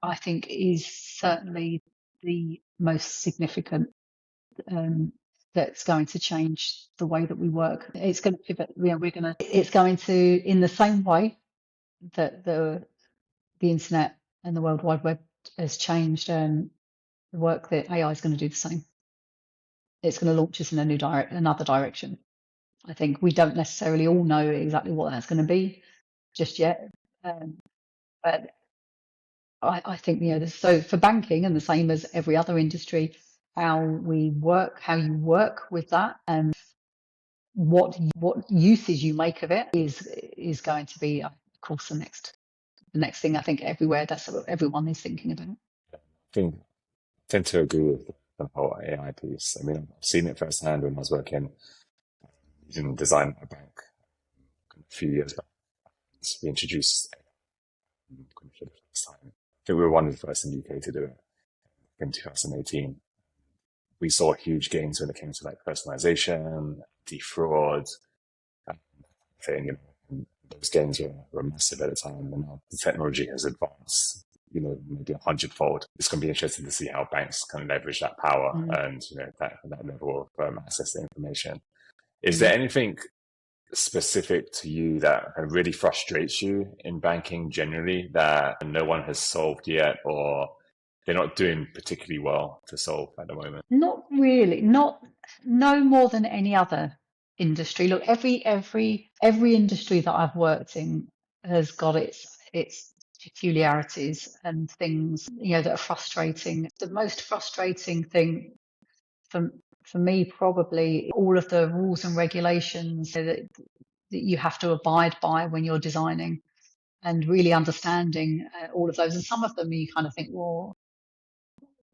I think, is certainly the most significant that's going to change the way that we work. It's going to pivot. It's going to, in the same way that the internet and the World Wide Web has changed the work, that AI is going to do the same. It's going to launch us in another direction. I think we don't necessarily all know exactly what that's going to be just yet, but I think, so for banking, and the same as every other industry, how you work with that, and what uses you make of it is going to be, of course, the next thing. I think everywhere, that's what everyone is thinking about. I tend to agree with the whole AI piece. I mean, I've seen it firsthand when I was working in design at a bank a few years back. We introduced for the first time. I think we were one of the first in the UK to do it in 2018. We saw huge gains when it came to like personalization, defraud, thing. And those gains were massive at the time, and now the technology has advanced, maybe 100-fold. It's going to be interesting to see how banks can leverage that power and that level of access to information. Is there anything specific to you that really frustrates you in banking generally that no one has solved yet, or they're not doing particularly well to solve at the moment? Not really. No more than any other industry. Look, every industry that I've worked in has got its peculiarities and things, that are frustrating. The most frustrating thing for me, probably, all of the rules and regulations that you have to abide by when you're designing, and really understanding all of those. And some of them you kind of think, well,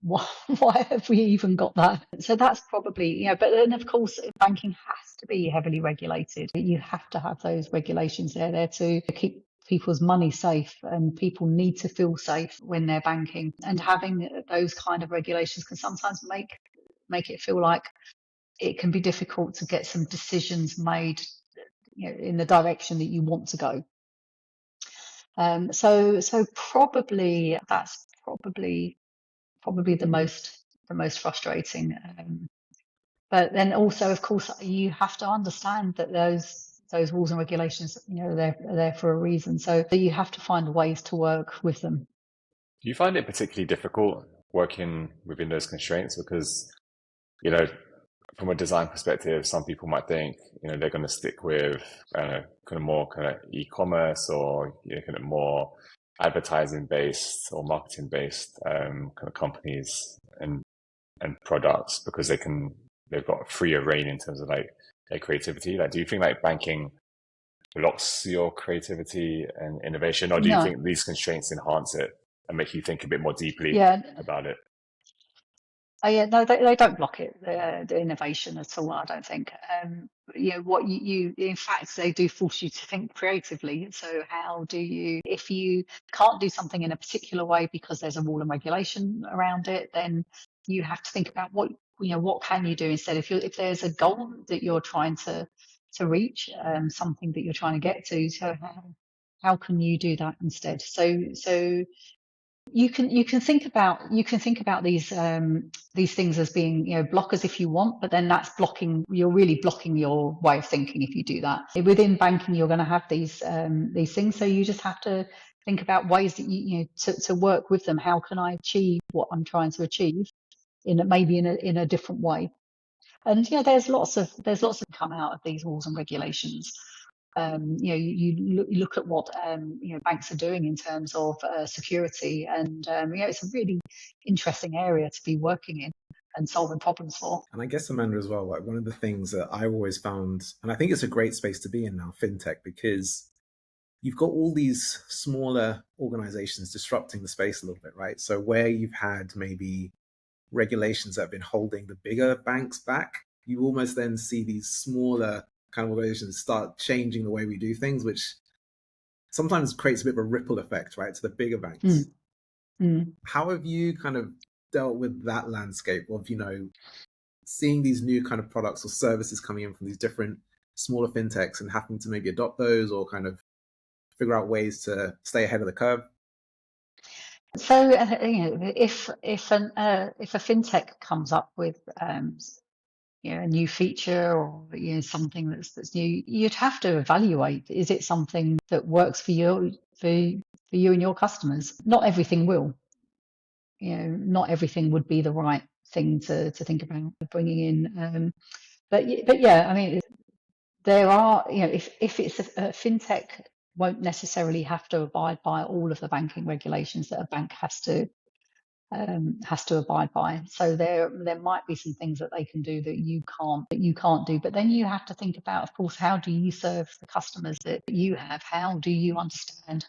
why have we even got that? So that's probably, but then of course banking has to be heavily regulated. You have to have those regulations there to keep people's money safe, and people need to feel safe when they're banking. And having those kind of regulations can sometimes make it feel like it can be difficult to get some decisions made, in the direction that you want to go. So probably that's probably the most frustrating. But then also, of course, you have to understand that those rules and regulations, they're there for a reason. So you have to find ways to work with them. Do you find it particularly difficult working within those constraints? Because, from a design perspective, some people might think, they're going to stick with kind of more kind of e-commerce or kind of more advertising based or marketing based kind of companies and products, because they've got freer reign in terms of like their creativity. Like, do you think like banking blocks your creativity and innovation, or do you think these constraints enhance it and make you think a bit more deeply about it? No, they don't block it, the innovation at all, I don't think. What you in fact, they do force you to think creatively. So how do you, if you can't do something in a particular way because there's a rule and regulation around it, then you have to think about what can you do instead. If there's a goal that you're trying to to reach, something that you're trying to get to. So how can you do that instead? So you can think about these things as being, blockers if you want, but then you're really blocking your way of thinking if you do that. Within banking, you're going to have these things, so you just have to think about ways that to work with them. How can I achieve what I'm trying to achieve maybe in a different way? And there's lots of come out of these rules and regulations. You look at what banks are doing in terms of security, and it's a really interesting area to be working in and solving problems for. And I guess, Amanda, as well, like one of the things that I always found, and I think it's a great space to be in now, fintech, because you've got all these smaller organizations disrupting the space a little bit, right? So where you've had maybe regulations that have been holding the bigger banks back, you almost then see these smaller kind of organizations start changing the way we do things, which sometimes creates a bit of a ripple effect, right, to the bigger banks. How have you kind of dealt with that landscape of, seeing these new kind of products or services coming in from these different smaller fintechs and having to maybe adopt those or kind of figure out ways to stay ahead of the curve? So if a fintech comes up with a new feature or something that's new, you'd have to evaluate: is it something that works for you and your customers? Not everything will. Not everything would be the right thing to think about bringing in. But yeah, I mean, there are, if it's a fintech, won't necessarily have to abide by all of the banking regulations that a bank has to abide by. So there might be some things that they can do that you can't do. But then you have to think about, of course, how do you serve the customers that you have? How do you understand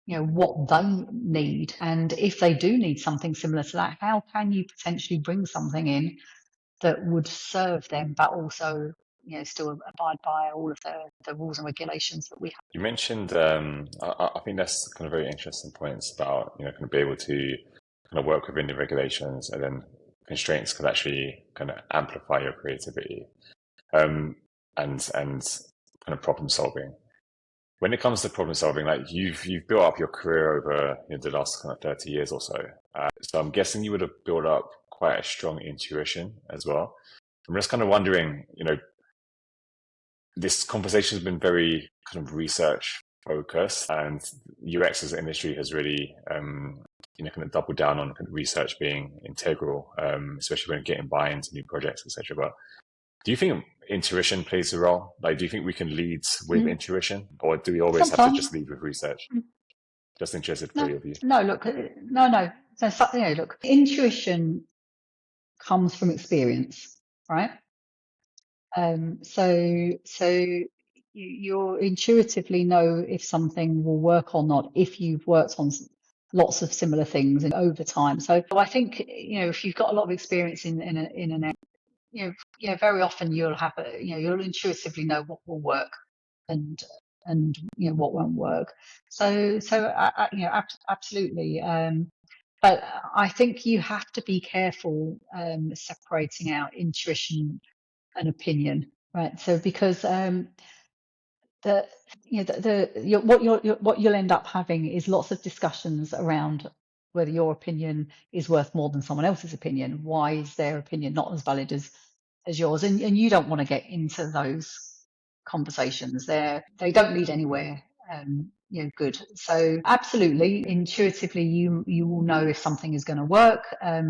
what they need? And if they do need something similar to that, how can you potentially bring something in that would serve them, but also still abide by all of the rules and regulations that we have? You mentioned, I think that's kind of very interesting points about, kind of be able to kind of work within the regulations, and then constraints could actually kind of amplify your creativity, and kind of problem solving. When it comes to problem solving, like you've built up your career over the last kind of 30 years or so. So I'm guessing you would have built up quite a strong intuition as well. I'm just kind of wondering, this conversation has been very kind of research focused, and UX as an industry has really, kind of doubled down on kind of research being integral, especially when getting buy-in to new projects, etc. But do you think intuition plays a role? Like, do you think we can lead with intuition, or do we always have to just lead with research? Just interested for your view. No, look, no. So, look, intuition comes from experience, right? So you'll intuitively know if something will work or not if you've worked on lots of similar things and over time. So I think if you've got a lot of experience in an very often you'll have you'll intuitively know what will work and what won't work. So absolutely. But I think you have to be careful separating out intuition and opinion, right? So because what you'll end up having is lots of discussions around whether your opinion is worth more than someone else's opinion. Why is their opinion not as valid as yours? And you don't want to get into those conversations. They don't lead anywhere good. So absolutely, intuitively, you will know if something is going to work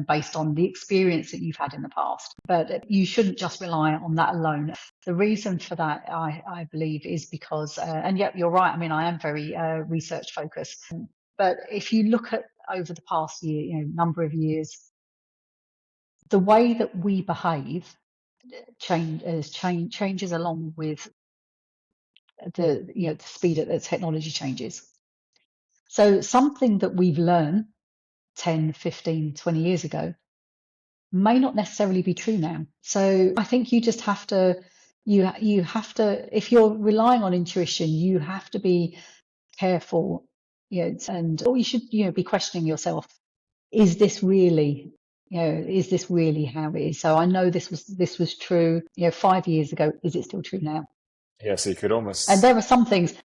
based on the experience that you've had in the past. But you shouldn't just rely on that alone. The reason for that, I believe, is because, and yep, you're right. I mean, I am very research focused. But if you look at over the past year, number of years, the way that we behave changes along with the speed at the technology changes. So something that we've learned 10, 15, 20 years ago may not necessarily be true now. So I think you just have to, you have to, if you're relying on intuition, you have to be careful, or you should, be questioning yourself. Is this really, is this really how it is? So I know this was true, 5 years ago. Is it still true now? Yeah, so And there are some things.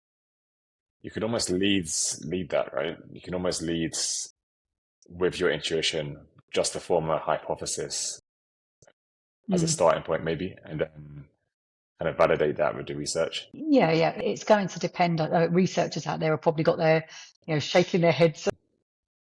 you could almost lead that, right? You can almost lead with your intuition, just to form a hypothesis as a starting point, maybe, and then kind of validate that with the research. Yeah, it's going to depend. Researchers out there have probably got their, shaking their heads.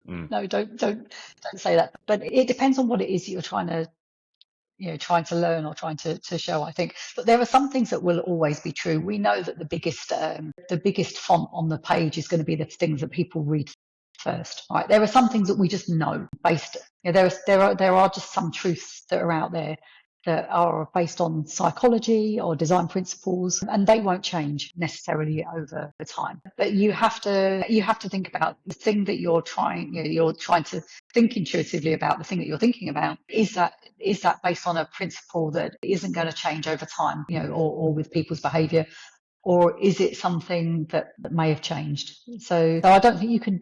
Mm. No, don't say that. But it depends on what it is that you're trying to learn or trying to show, I think. But there are some things that will always be true. We know that the biggest font on the page is going to be the things that people read first, right? There are some things that we just know based. There are just some truths that are out there that are based on psychology or design principles, and they won't change necessarily over the time. But you have to think about the thing that you're trying. You're trying to think intuitively about the thing that you're thinking about. Is that based on a principle that isn't going to change over time, or with people's behaviour, or is it something that may have changed? So I don't think you can.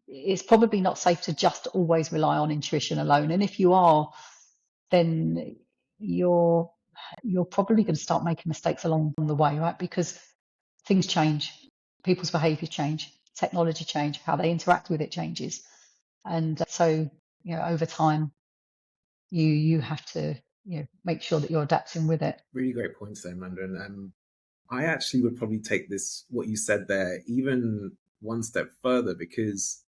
It's probably not safe to just always rely on intuition alone. And if you are, then you're probably going to start making mistakes along the way, right? Because things change, people's behaviour change, technology change, how they interact with it changes, and so over time you have to make sure that you're adapting with it. Really great points there, Mandarin. I actually would probably take what you said there, even one step further, because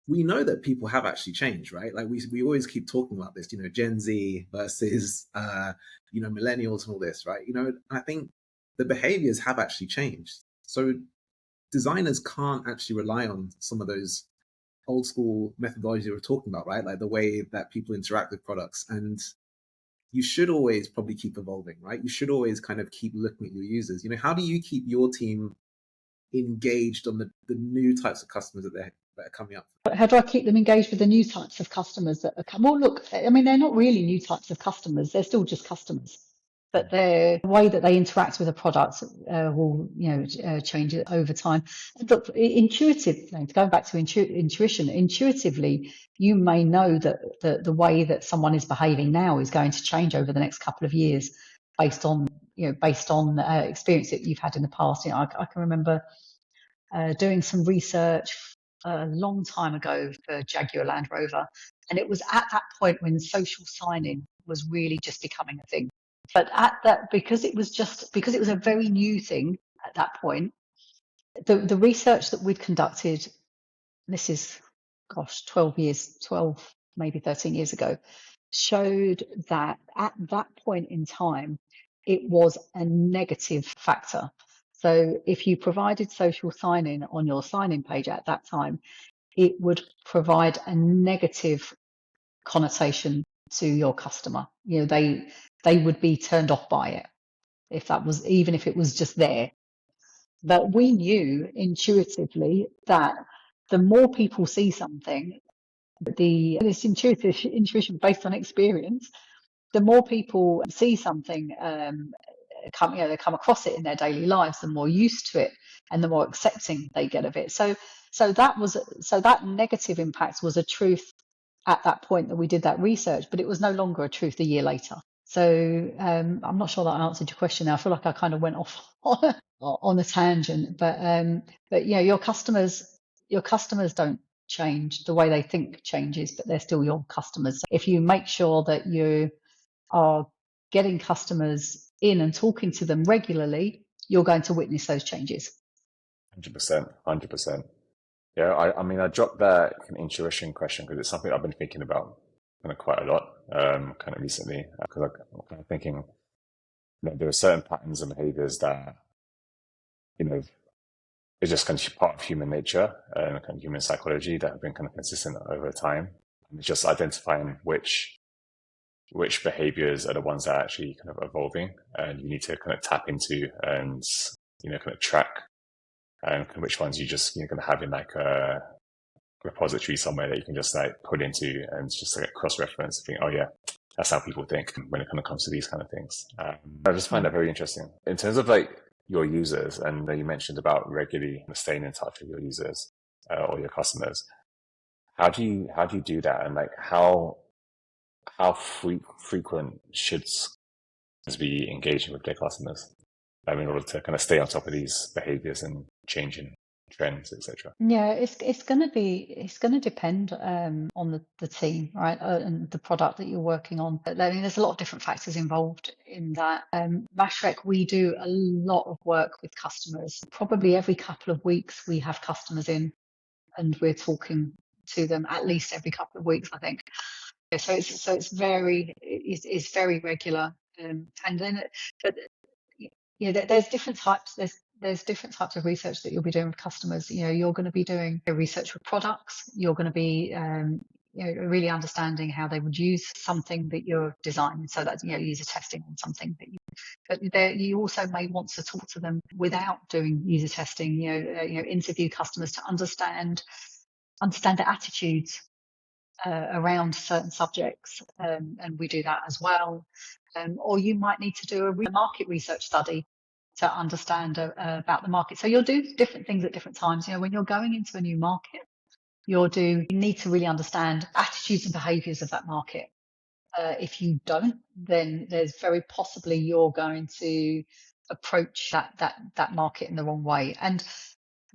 we know that people have actually changed, right? Like we always keep talking about this, Gen Z versus, millennials and all this, right? I think the behaviors have actually changed. So designers can't actually rely on some of those old school methodologies we were talking about, right? Like the way that people interact with products. And you should always probably keep evolving, right? You should always kind of keep looking at your users. How do you keep your team engaged on the new types of customers that are coming up? How do I keep them engaged with the new types of customers that are coming? Well, look, I mean, they're not really new types of customers. They're still just customers. But the way that they interact with the product will, change over time. Look, going back to intuition, intuitively, you may know that the way that someone is behaving now is going to change over the next couple of years, based on experience that you've had in the past. I can remember doing some research a long time ago for Jaguar Land Rover, and it was at that point when social signing was really just becoming a thing. But because it was a very new thing at that point, the research that we'd conducted, this is, 12 maybe 13 years ago, showed that at that point in time, it was a negative factor. So if you provided social sign-in on your sign-in page at that time, it would provide a negative connotation to your customer. They would be turned off by it, even if it was just there. But we knew intuitively that the more people see something, this intuition based on experience, the more people see something, they come across it in their daily lives, the more used to it and the more accepting they get of it. So that negative impact was a truth at that point that we did that research, but it was no longer a truth a year later. So I'm not sure that I answered your question now. I feel like I kind of went off on a tangent, but your customers don't change. The way they think changes, but they're still your customers. If you make sure that you are getting customers in and talking to them regularly, you're going to witness those changes. 100%, 100%. Yeah, I mean, I dropped that intuition question because it's something I've been thinking about kind of quite a lot, kind of recently, because I'm kind of thinking, there are certain patterns and behaviors that, it's just kind of part of human nature and kind of human psychology that have been kind of consistent over time. And it's just identifying which behaviors are the ones that are actually kind of evolving, and you need to kind of tap into and, kind of track, and which ones you just, kind of have in like a repository somewhere that you can just like put into and just like cross-reference and think, oh yeah, that's how people think when it kind of comes to these kind of things. I just find that very interesting. In terms of like your users, and you mentioned about regularly staying in touch with your users or your customers, how do you do that? And like how frequent should be engaging with their customers? in order to kind of stay on top of these behaviors and changing trends, etc.? Yeah, it's going to depend on the team, right, and the product that you're working on. But I mean, there's a lot of different factors involved in that. Mashrek, we do a lot of work with customers. Probably every couple of weeks, we have customers in, and we're talking to them at least every couple of weeks, I think. So it's very regular. And then, but there's different types. There's different types of research that you'll be doing with customers. You're going to be doing research with products. You're going to be really understanding how they would use something that you're designing. So that's user testing on something that you. But you also may want to talk to them without doing user testing. Interview customers to understand their attitudes around certain subjects, and we do that as well. Or you might need to do a market research study to understand about the market. So you'll do different things at different times. When you're going into a new market, you need to really understand attitudes and behaviours of that market. If you don't, then there's very possibly you're going to approach that market in the wrong way. And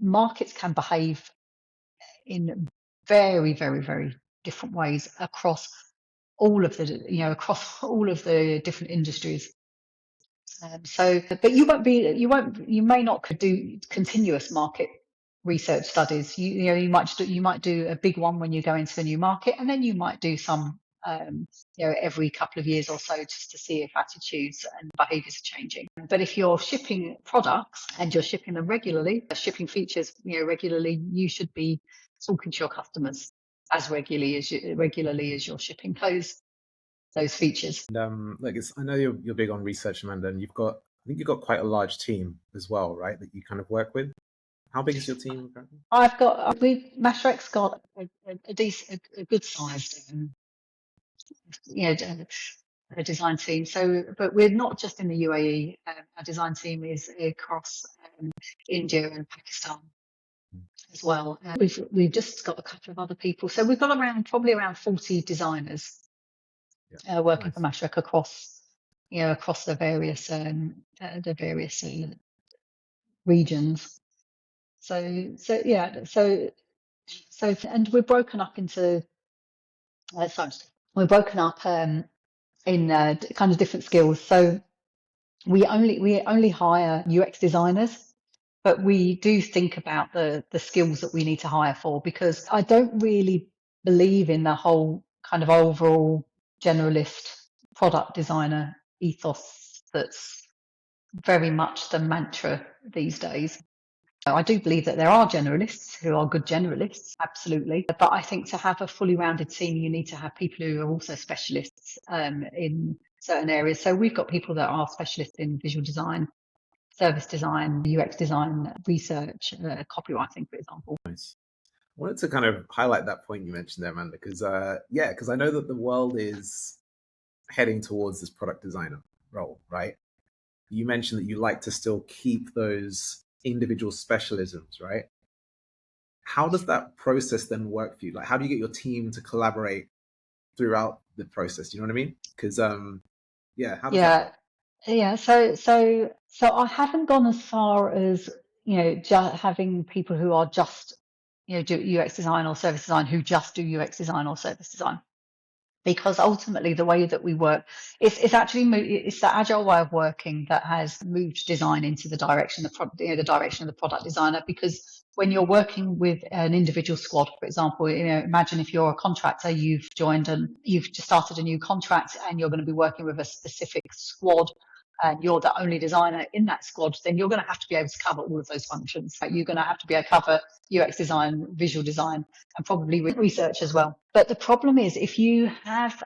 markets can behave in very, very, very different ways across all of the different industries. But you may not do continuous market research studies. You might do a big one when you go into a new market, and then you might do some every couple of years or so, just to see if attitudes and behaviours are changing. But if you're shipping products and you're shipping them regularly, shipping features regularly, you should be talking to your customers as regularly as you're shipping those features. And I know you're big on research, Amanda, and I think you've got quite a large team as well, right? That you kind of work with. How big is your team? Mashrek's got a good sized a design team. So, but we're not just in the UAE. Our design team is across India and Pakistan as well. We've just got a couple of other people. So we've got probably around 40 designers working for Mashrek across the various regions. So and we're broken up into in kind of different skills. So we only hire UX designers, but we do think about the skills that we need to hire for, because I don't really believe in the whole kind of overall generalist product designer ethos that's very much the mantra these days. I do believe that there are generalists who are good generalists, absolutely. But I think to have a fully rounded team, you need to have people who are also specialists in certain areas. So we've got people that are specialists in visual design, service design, UX design, research, copywriting, for example. Nice. I wanted to kind of highlight that point you mentioned there, Amanda, because I know that the world is heading towards this product designer role, right? You mentioned that you like to still keep those individual specialisms, right? How does that process then work for you? Like, how do you get your team to collaborate throughout the process? You know what I mean? Because how does that work? Yeah. So I haven't gone as far as having people who are just do UX design or service design, who just do UX design or service design. Because ultimately the way that we work it's the agile way of working that has moved design into the direction of the product designer. Because when you're working with an individual squad, for example, imagine if you're a contractor, you've joined and you've just started a new contract, and you're going to be working with a specific squad, and you're the only designer in that squad, then you're going to have to be able to cover all of those functions. You're going to have to be able to cover UX design, visual design, and probably research as well. But the problem is, if you have,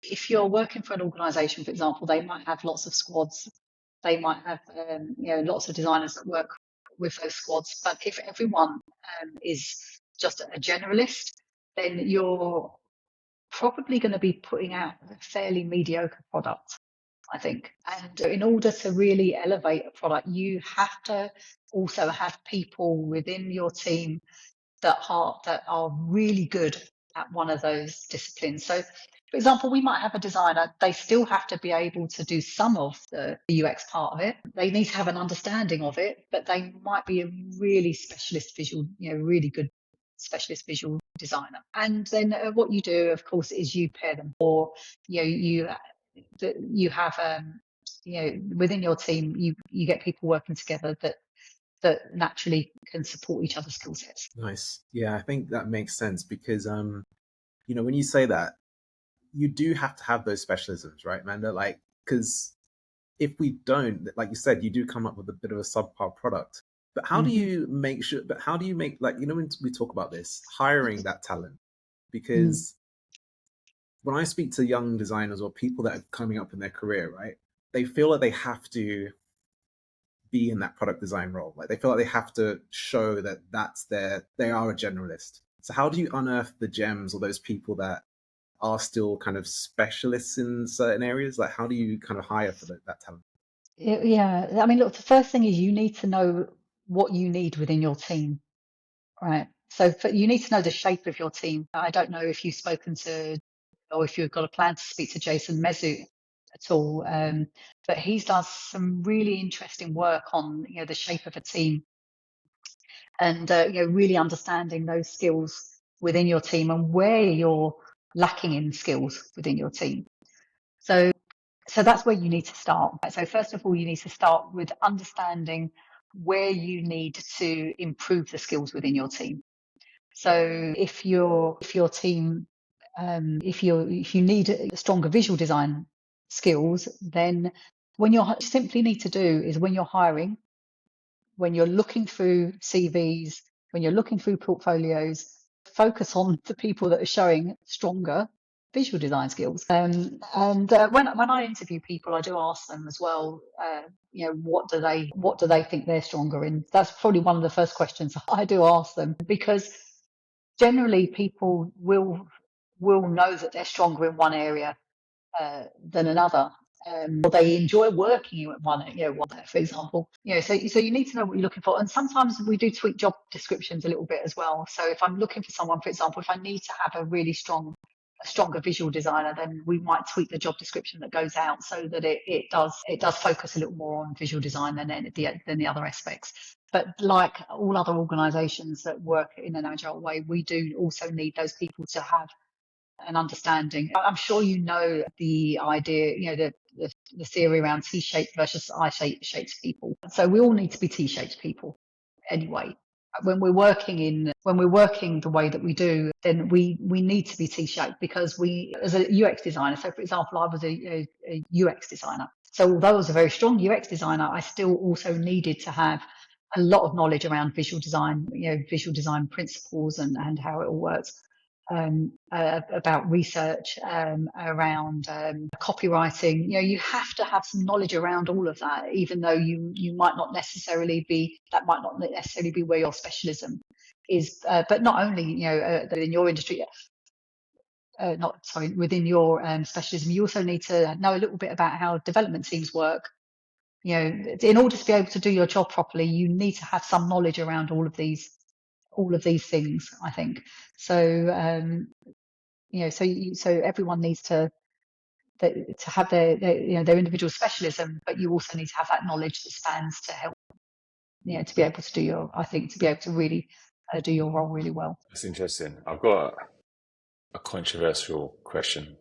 if you're working for an organization, for example, they might have lots of squads. They might have, lots of designers that work with those squads. But if everyone is just a generalist, then you're probably going to be putting out a fairly mediocre product, I think. And in order to really elevate a product, you have to also have people within your team that are really good at one of those disciplines. So, For example, we might have a designer, they still have to be able to do some of the UX part of it. They need to have an understanding of it, but they might be a really specialist visual, really good specialist visual designer. And then what you do, of course, is you pair them, or you have within your team, you get people working together that naturally can support each other's skill sets. Nice. Yeah, I think that makes sense because when you say that, you do have to have those specialisms, right, Amanda? Like, because if we don't, like you said, you do come up with a bit of a subpar product. But how do you make sure? But how do you make, like, when we talk about this, hiring that talent? Because when I speak to young designers or people that are coming up in their career, right, they feel like they have to be in that product design role. Like they feel like they have to show that they are a generalist. So how do you unearth the gems or those people that are still kind of specialists in certain areas? Like how do you kind of hire for that talent? Yeah, I mean, look, the first thing is you need to know what you need within your team, right? So you need to know the shape of your team. I don't know if you've spoken to, or if you've got a plan to speak to Jason Mezu at all, but he's done some really interesting work on the shape of a team, and really understanding those skills within your team and where you're lacking in skills within your team. So that's where you need to start. So first of all, you need to start with understanding where you need to improve the skills within your team. So if your team, if you need stronger visual design skills, then what you simply need to do is when you're hiring, when you're looking through CVs, when you're looking through portfolios, focus on the people that are showing stronger visual design skills. And when I interview people, I do ask them as well. What do they think they're stronger in? That's probably one of the first questions I do ask them, because generally people will know that they're stronger in one area than another, or they enjoy working in one, for example. So you need to know what you're looking for, and sometimes we do tweak job descriptions a little bit as well. So if I'm looking for someone, for example, if I need to have a really stronger visual designer, then we might tweak the job description that goes out so that it does focus a little more on visual design than the other aspects. But like all other organisations that work in an agile way, we do also need those people to have an understanding. I'm sure you know the idea, the theory around T-shaped versus I-shaped people. So we all need to be T-shaped people anyway. When we're working the way that we do, then we need to be T-shaped, because we, as a UX designer, so for example, I was a UX designer. So although I was a very strong UX designer, I still also needed to have a lot of knowledge around visual design, visual design principles and how it all works. About research, around copywriting. You have to have some knowledge around all of that, even though you might not necessarily be where your specialism is. But not only in your industry, within your specialism, you also need to know a little bit about how development teams work. In order to be able to do your job properly, you need to have some knowledge around all of these things, I think. So so everyone needs to have their individual specialism, but you also need to have that knowledge that spans to help to be able to really do your role really well. That's interesting. I've got a controversial question,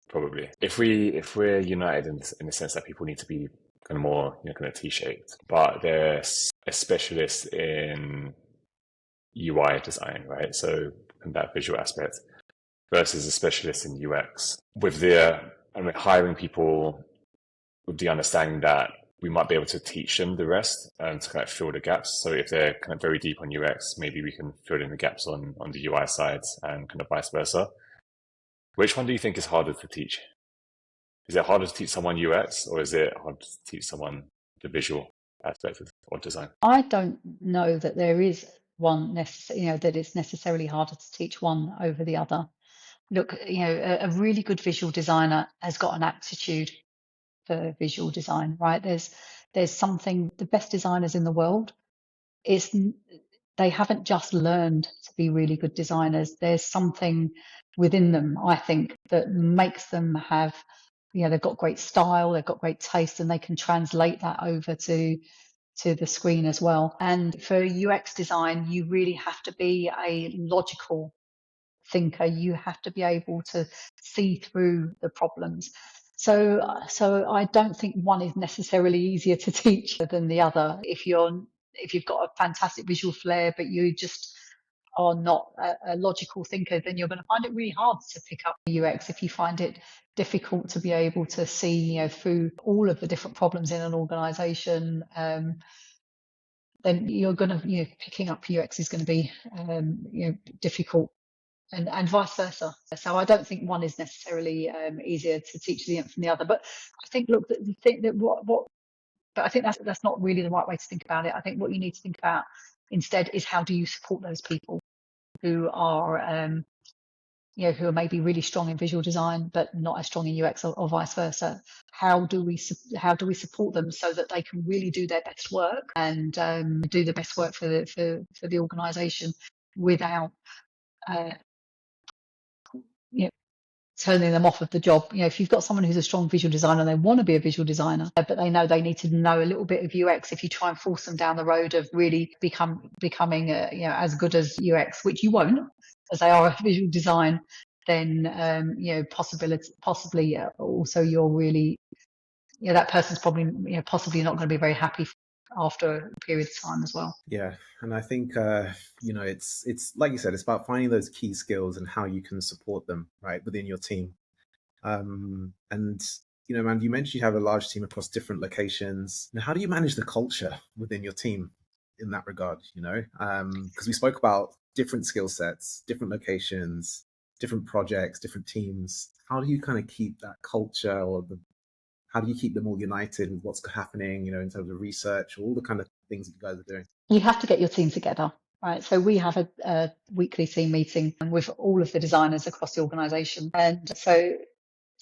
probably. If we're united in the sense that people need to be kind of more kind of T-shaped, but they're a specialist in UI design, right? So in that visual aspect, versus a specialist in UX, with hiring people with the understanding that we might be able to teach them the rest and to kind of fill the gaps. So if they're kind of very deep on UX, maybe we can fill in the gaps on the UI side and kind of vice versa. Which one do you think is harder to teach? Is it harder to teach someone UX, or is it harder to teach someone the visual aspect of design? I don't know that there is one that it's necessarily harder to teach one over the other. Look, a really good visual designer has got an aptitude for visual design, right? There's something, the best designers in the world, they they haven't just learned to be really good designers. There's something within them, I think, that makes them have, they've got great style, they've got great taste, and they can translate that over to the screen as well. And for UX design, you really have to be a logical thinker. You have to be able to see through the problems. So I don't think one is necessarily easier to teach than the other. If you've got a fantastic visual flair, but you just are not a logical thinker, then you're going to find it really hard to pick up UX. If you find it difficult to be able to see, through all of the different problems in an organization, then you're going to, picking up UX is going to be, difficult, and vice versa. So I don't think one is necessarily easier to teach from the other. But I think, look, the thing that but I think that's not really the right way to think about it. I think what you need to think about instead is, how do you support those people who are, who are maybe really strong in visual design but not as strong in UX, or vice versa. How do we support them so that they can really do their best work and do the best work for the organisation without you know, turning them off of the job. If you've got someone who's a strong visual designer, they want to be a visual designer, but they know they need to know a little bit of UX. If you try and force them down the road of really becoming as good as UX, which you won't, as they are a visual design, then possibly also you're really, that person's probably possibly not going to be very happy after a period of time as well. Yeah, and I think it's like you said, it's about finding those key skills and how you can support them right within your team. And man, you mentioned you have a large team across different locations. Now, how do you manage the culture within your team in that regard? Because we spoke about different skill sets, different locations, different projects, different teams. How do you kind of keep that culture, or how do you keep them all united with what's happening, in terms of research, all the kind of things that you guys are doing? You have to get your team together, right? So we have a weekly team meeting with all of the designers across the organisation, and so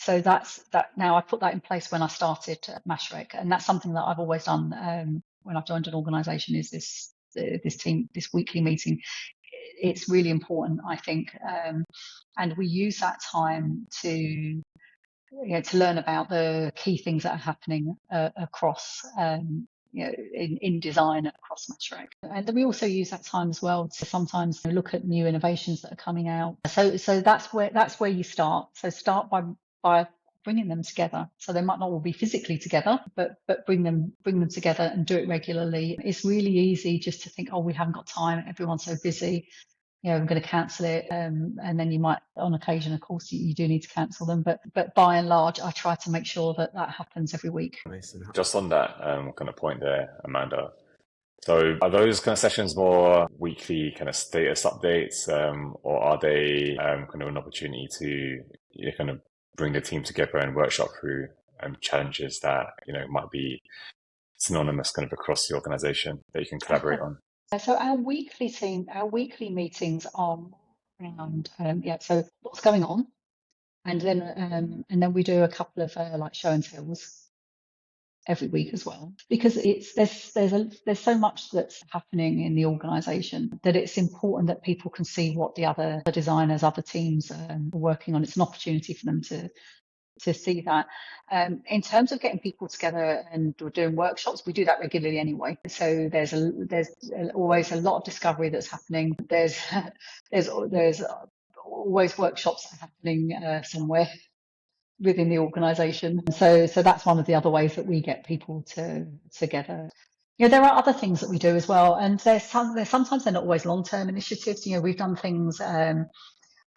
that's that. Now, I put that in place when I started at Mashrek, and that's something that I've always done when I've joined an organisation. Is this weekly meeting? It's really important, I think, and we use that time to learn about the key things that are happening across, in design across Mashrek. And then we also use that time as well to sometimes look at new innovations that are coming out. So that's where you start. So start by bringing them together. So they might not all be physically together, but bring them together and do it regularly. It's really easy just to think, oh, we haven't got time, everyone's so busy, I'm going to cancel it. And then you might, on occasion, of course, you do need to cancel them. But by and large, I try to make sure that happens every week. Just on that kind of point there, Amanda. So are those kind of sessions more weekly kind of status updates, or are they kind of an opportunity to kind of bring the team together and workshop through challenges that, might be synonymous kind of across the organization that you can collaborate on? So our weekly meetings are around, so what's going on, and then we do a couple of like show and tells every week as well, because there's so much that's happening in the organisation that it's important that people can see what the other designers, other teams are working on. It's an opportunity for them to see that. In terms of getting people together and doing workshops, we do that regularly anyway. So there's always a lot of discovery that's happening. There's always workshops happening somewhere within the organisation. So that's one of the other ways that we get people together. There are other things that we do as well, and sometimes they're not always long-term initiatives. We've done things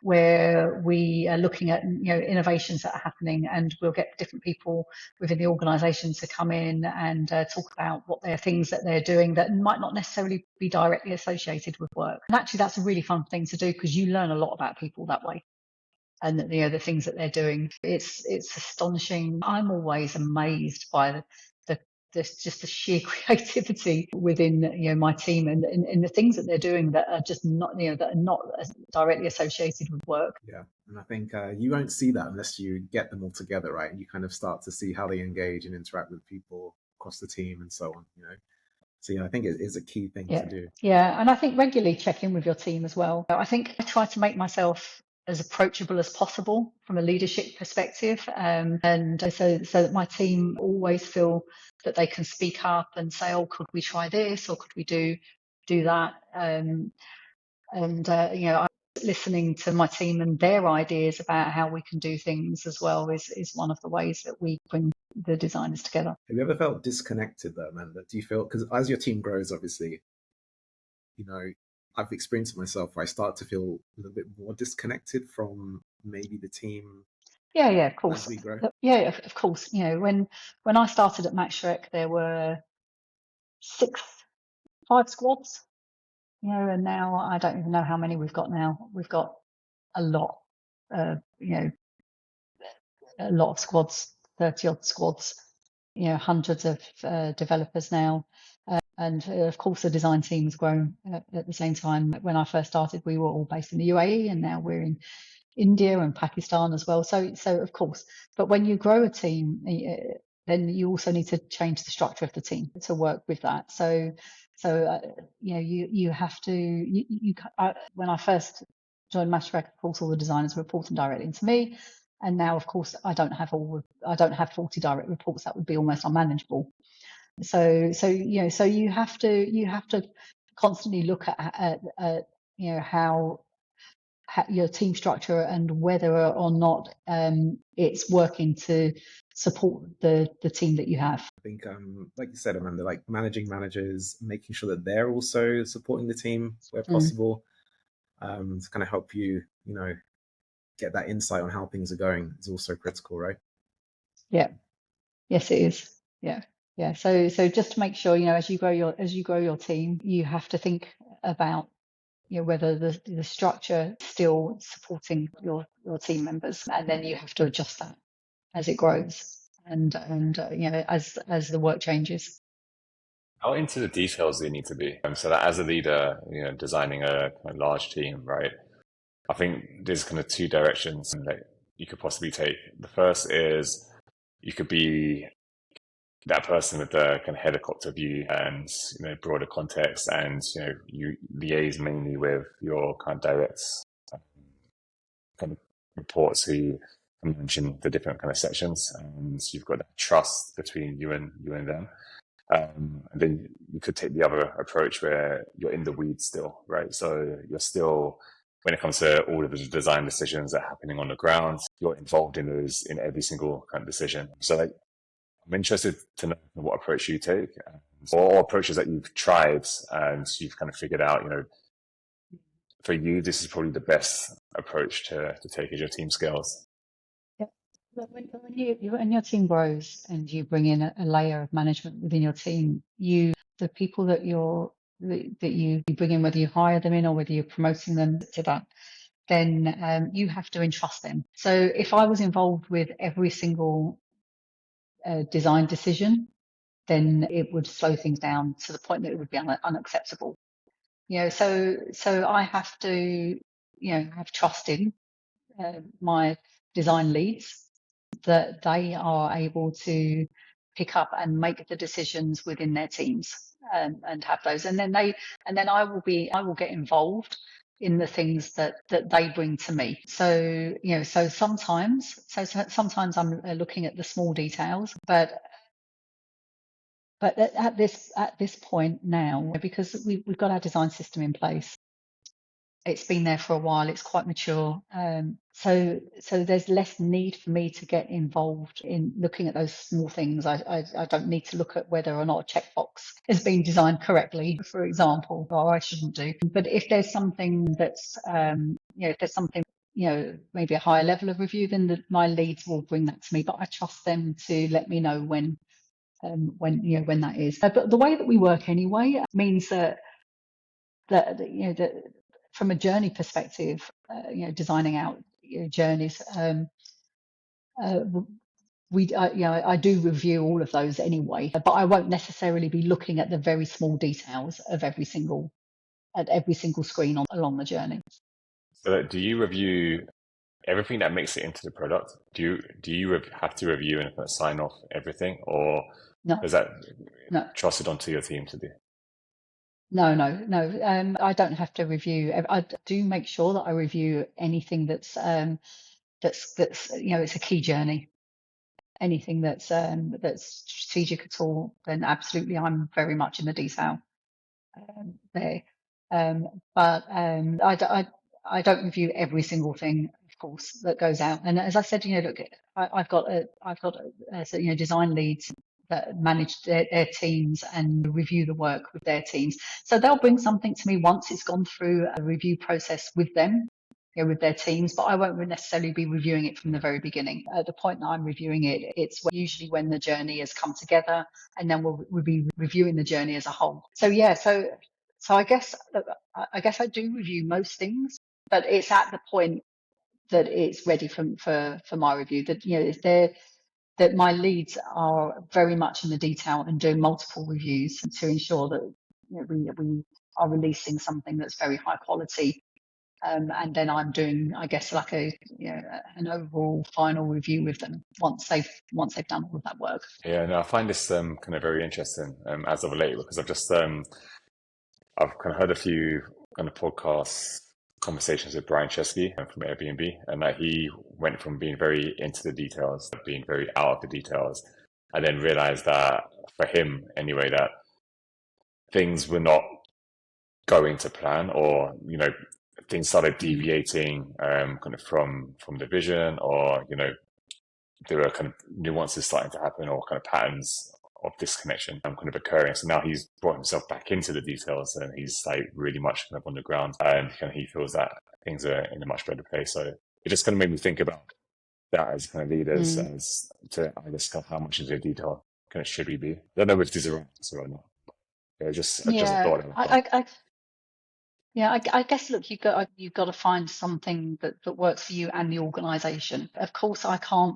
where we are looking at innovations that are happening, and we'll get different people within the organisation to come in and talk about what they're things that they're doing that might not necessarily be directly associated with work. And actually, that's a really fun thing to do, because you learn a lot about people that way, and the things that they're doing. It's astonishing. I'm always amazed by just the sheer creativity within my team, and the things that they're doing that are just not that are not directly associated with work. Yeah, and I think you won't see that unless you get them all together, right? And you kind of start to see how they engage and interact with people across the team and so on. So yeah, I think it is a key thing to Yeah, do. yeah, and I think regularly check in with your team as well. I think I try to make myself as approachable as possible from a leadership perspective, and so that my team always feel that they can speak up and say, "Oh, could we try this, or could we do that?" And listening to my team and their ideas about how we can do things as well is one of the ways that we bring the designers together. Have you ever felt disconnected though, Amanda? Do you feel, because as your team grows, obviously, you know, I've experienced it myself where I start to feel a little bit more disconnected from maybe the team Yeah, of as course. we grow? Yeah, of course. When I started at Max there were 5 squads, and now I don't even know how many we've got now. We've got a lot, uh, you know, a lot of squads, 30 odd squads, hundreds of developers now. And of course, the design team has grown at the same time. When I first started, we were all based in the UAE, and now we're in India and Pakistan as well. So of course, but when you grow a team, then you also need to change the structure of the team to work with that. You have to. When I first joined Mastercraft, of course, all the designers were reporting directly into me, and now, of course, I don't have 40 direct reports. That would be almost unmanageable. So you have to constantly look at how your team structure and whether or not it's working to support the team that you have. I think, like you said, Amanda, like managing managers, making sure that they're also supporting the team where possible, to kind of help you, get that insight on how things are going is also critical, right? Yeah. Yes, it is. Yeah. So just to make sure, as you grow your team, you have to think about whether the structure is still supporting your team members, and then you have to adjust that as it grows and as the work changes. How into the details do you need to be? So that as a leader, designing a kind of large team, right? I think there's kind of two directions that you could possibly take. The first is you could be that person with the kind of helicopter view and broader context, and you liaise mainly with your kind of direct kind of reports who mention the different kind of sections, and you've got that trust between you and them. And then you could take the other approach where you're in the weeds still, right? So you're still, when it comes to all of the design decisions that are happening on the ground, you're involved in those in every single kind of decision. So I'm interested to know what approach you take, or approaches that you've tried and you've kind of figured out, for you, this is probably the best approach to take as your team scales. Yeah. But when your team grows and you bring in a layer of management within your team, the people that you bring in, whether you hire them in or whether you're promoting them to that, then you have to entrust them. So if I was involved with every single design decision, then it would slow things down to the point that it would be unacceptable. So I have to, have trust in my design leads that they are able to pick up and make the decisions within their teams, and have those, and then I will get involved in the things that they bring to me. So sometimes I'm looking at the small details, but at this point now, because we've got our design system in place, it's been there for a while, it's quite mature. So there's less need for me to get involved in looking at those small things. I don't need to look at whether or not a checkbox has been designed correctly, for example, or I shouldn't do. But if there's something that's, if there's something, maybe a higher level of review, then my leads will bring that to me. But I trust them to let me know when that is. But the way that we work anyway means that from a journey perspective, designing out journeys, I do review all of those anyway, but I won't necessarily be looking at the very small details of every single screen along the journey. So do you review everything that makes it into the product? Do you have to review and sign off everything, or No, is that no. trusted onto your team to do? No. I don't have to review. I do make sure that I review anything that's it's a key journey. Anything that's strategic at all, then absolutely, I'm very much in the detail there. But I don't review every single thing, of course, that goes out. And as I said, look, I've got design leads that manage their teams and review the work with their teams. So they'll bring something to me once it's gone through a review process with them, with their teams, but I won't necessarily be reviewing it from the very beginning. At the point that I'm reviewing it, it's usually when the journey has come together, and then we'll be reviewing the journey as a whole. So yeah, so I guess I do review most things, but it's at the point that it's ready for my review. That it's there, that my leads are very much in the detail and doing multiple reviews to ensure that we are releasing something that's very high quality. And then I'm doing, I guess, like an overall final review with them once they've done all of that work. Yeah, no, I find this kind of very interesting as of late, because I've kind of heard a few kind of podcast conversations with Brian Chesky from Airbnb, and that he went from being very into the details, being very out of the details, and then realized that for him anyway, that things were not going to plan, or things started deviating kind of from the vision, or there were kind of nuances starting to happen, or kind of patterns of disconnection kind of occurring. So now he's brought himself back into the details, and he's like really much kind of on the ground, and kind of he feels that things are in a much better place. So it just kind of made me think about that as kind of leaders, as to, I guess, kind of how much into detail kind of should we be. I don't know if this is a right answer or not. Yeah, just a thought. I guess, look, you've got to find something that works for you and the organisation. Of course, I can't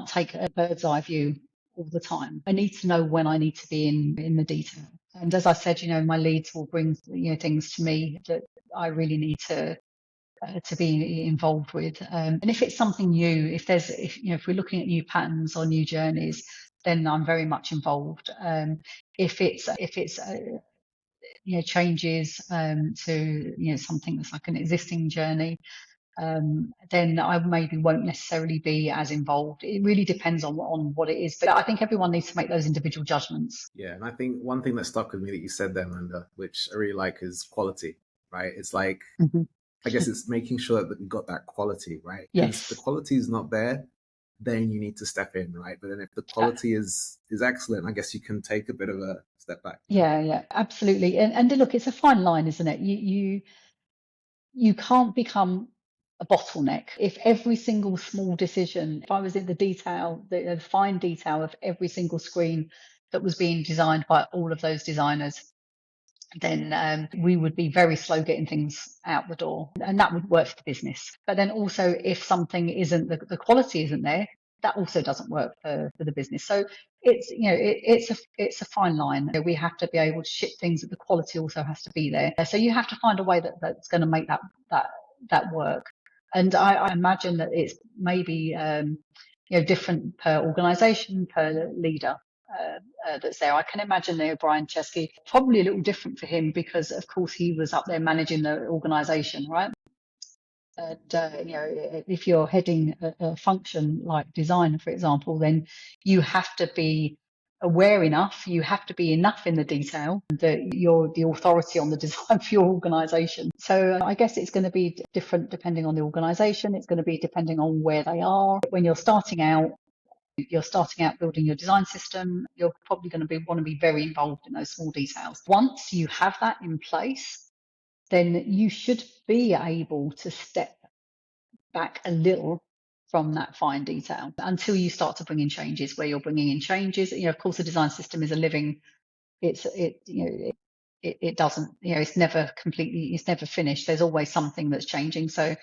take a bird's eye view all the time. I need to know when I need to be in the detail. And as I said, my leads will bring things to me that I really need to be involved with. And if it's something new, if we're looking at new patterns or new journeys, then I'm very much involved. If it's changes to something that's like an existing journey, then I maybe won't necessarily be as involved. It really depends on what it is, but I think everyone needs to make those individual judgments. Yeah, and I think one thing that stuck with me that you said there, Amanda, which I really like, is quality. Right? It's like, I guess it's making sure that we got that quality, right? Because Yes. the quality is not there, then you need to step in, right? But then if the quality is excellent, I guess you can take a bit of a step back. Yeah, absolutely. And look, it's a fine line, isn't it? You can't become a bottleneck if every single small decision. If I was in the detail, the fine detail of every single screen that was being designed by all of those designers, then we would be very slow getting things out the door, and that would work for the business. But then also, if something isn't, the quality isn't there, that also doesn't work for the business. So it's a fine line. We have to be able to ship things that the quality also has to be there. So you have to find a way that's going to make that work. And I imagine that it's maybe different per organisation, per leader. That's there. I can imagine there, Brian Chesky, probably a little different for him because, of course, he was up there managing the organisation, right? And if you're heading a function like design, for example, then you have to be aware enough. You have to be enough in the detail that you're the authority on the design for your organisation. So I guess it's going to be different depending on the organisation. It's going to be depending on where they are. When you're starting out building your design system, you're probably going to want to be very involved in those small details. Once you have that in place, then you should be able to step back a little from that fine detail until you start to bring in changes, where you're bringing in changes. Of course, the design system is a living, it doesn't, it's never finished. There's always something that's changing. So,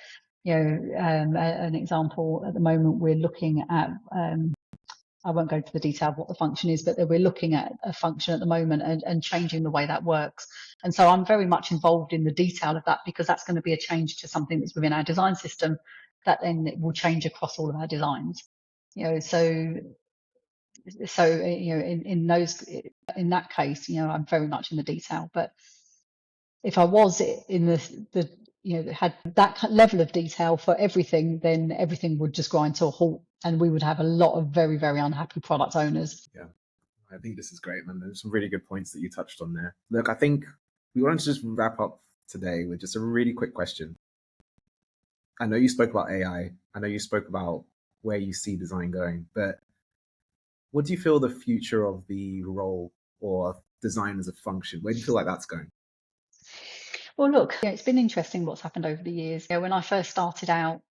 an example at the moment, we're looking at, I won't go into the detail of what the function is, but we're looking at a function at the moment and changing the way that works. And so I'm very much involved in the detail of that, because that's going to be a change to something that's within our design system that then it will change across all of our designs. So in that case, I'm very much in the detail. But if I was in the had that level of detail for everything, then everything would just grind to a halt, and we would have a lot of very, very unhappy product owners. Yeah, I think this is great, man. There's some really good points that you touched on there. Look, I think we wanted to just wrap up today with just a really quick question. I know you spoke about AI. I know you spoke about where you see design going, but what do you feel the future of the role or design as a function? Where do you feel like that's going? Well, look, it's been interesting what's happened over the years. When I first started out,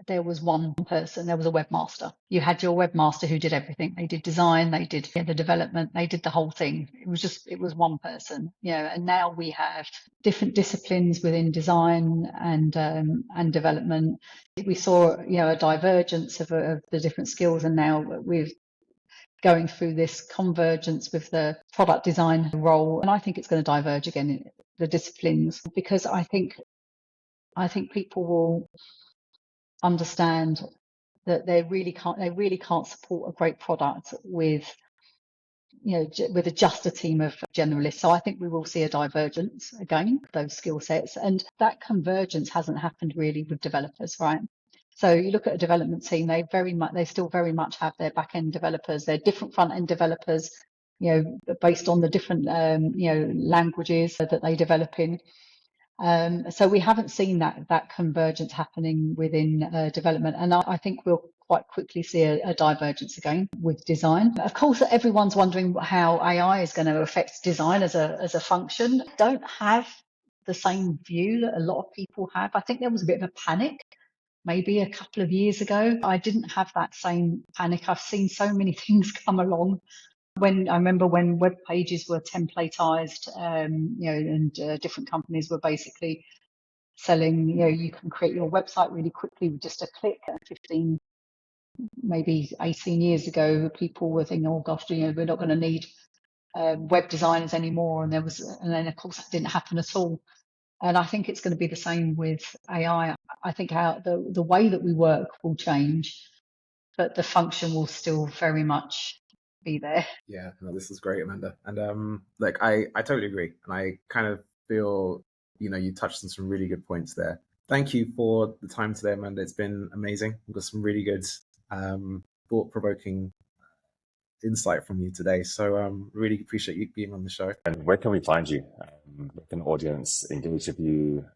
there was one person, there was a webmaster. You had your webmaster who did everything. They did design, they did the development, they did the whole thing. It was one person, and now we have different disciplines within design and development. We saw, a divergence of the different skills, and now we're going through this convergence with the product design role. And I think it's going to diverge again in the disciplines, because I think people will understand that they really can't support a great product with just a team of generalists. So I think we will see a divergence again, those skill sets, and that convergence hasn't happened really with developers, right? So you look at a development team, they still very much have their back end developers, they're different front end developers, based on the different languages that they develop in. So we haven't seen that convergence happening within development, and I think we'll quite quickly see a divergence again with design. Of course, everyone's wondering how AI is going to affect design as a function. I don't have the same view that a lot of people have. I think there was a bit of a panic maybe a couple of years ago. I didn't have that same panic. I've seen so many things come along. I remember when web pages were templatized, and different companies were basically selling, you can create your website really quickly with just a click. 15, maybe 18 years ago, people were thinking, oh gosh, we're not going to need web designers anymore. And then of course that didn't happen at all. And I think it's going to be the same with AI. I think how the way that we work will change, but the function will still very much be there. Yeah, no, this is great, Amanda. And I totally agree. And I kind of feel, you touched on some really good points there. Thank you for the time today, Amanda. It's been amazing. We've got some really good thought-provoking insight from you today. So really appreciate you being on the show. And where can we find you? Where can the audience engage with you?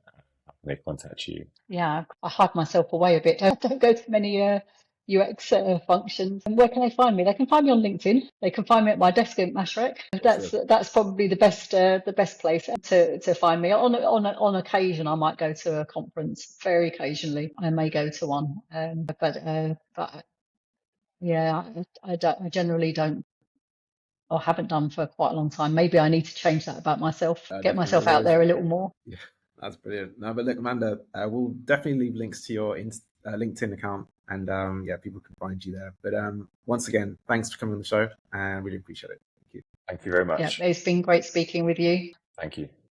How can they contact you? Yeah, I hide myself away a bit. I don't go to many UX functions. And where can they find me? They can find me on LinkedIn. They can find me at my desk in Mashrek. That's probably the best place to find me. On occasion, I might go to a conference. Very occasionally, I may go to one. But yeah, I generally don't, or haven't done for quite a long time. Maybe I need to change that about myself. Get myself out there a little more. Yeah, that's brilliant. No, but look, Amanda, we'll definitely leave links to your LinkedIn account, and yeah, people can find you there. But once again, thanks for coming on the show, and really appreciate it. Thank you. Thank you very much. Yeah, it's been great speaking with you. Thank you.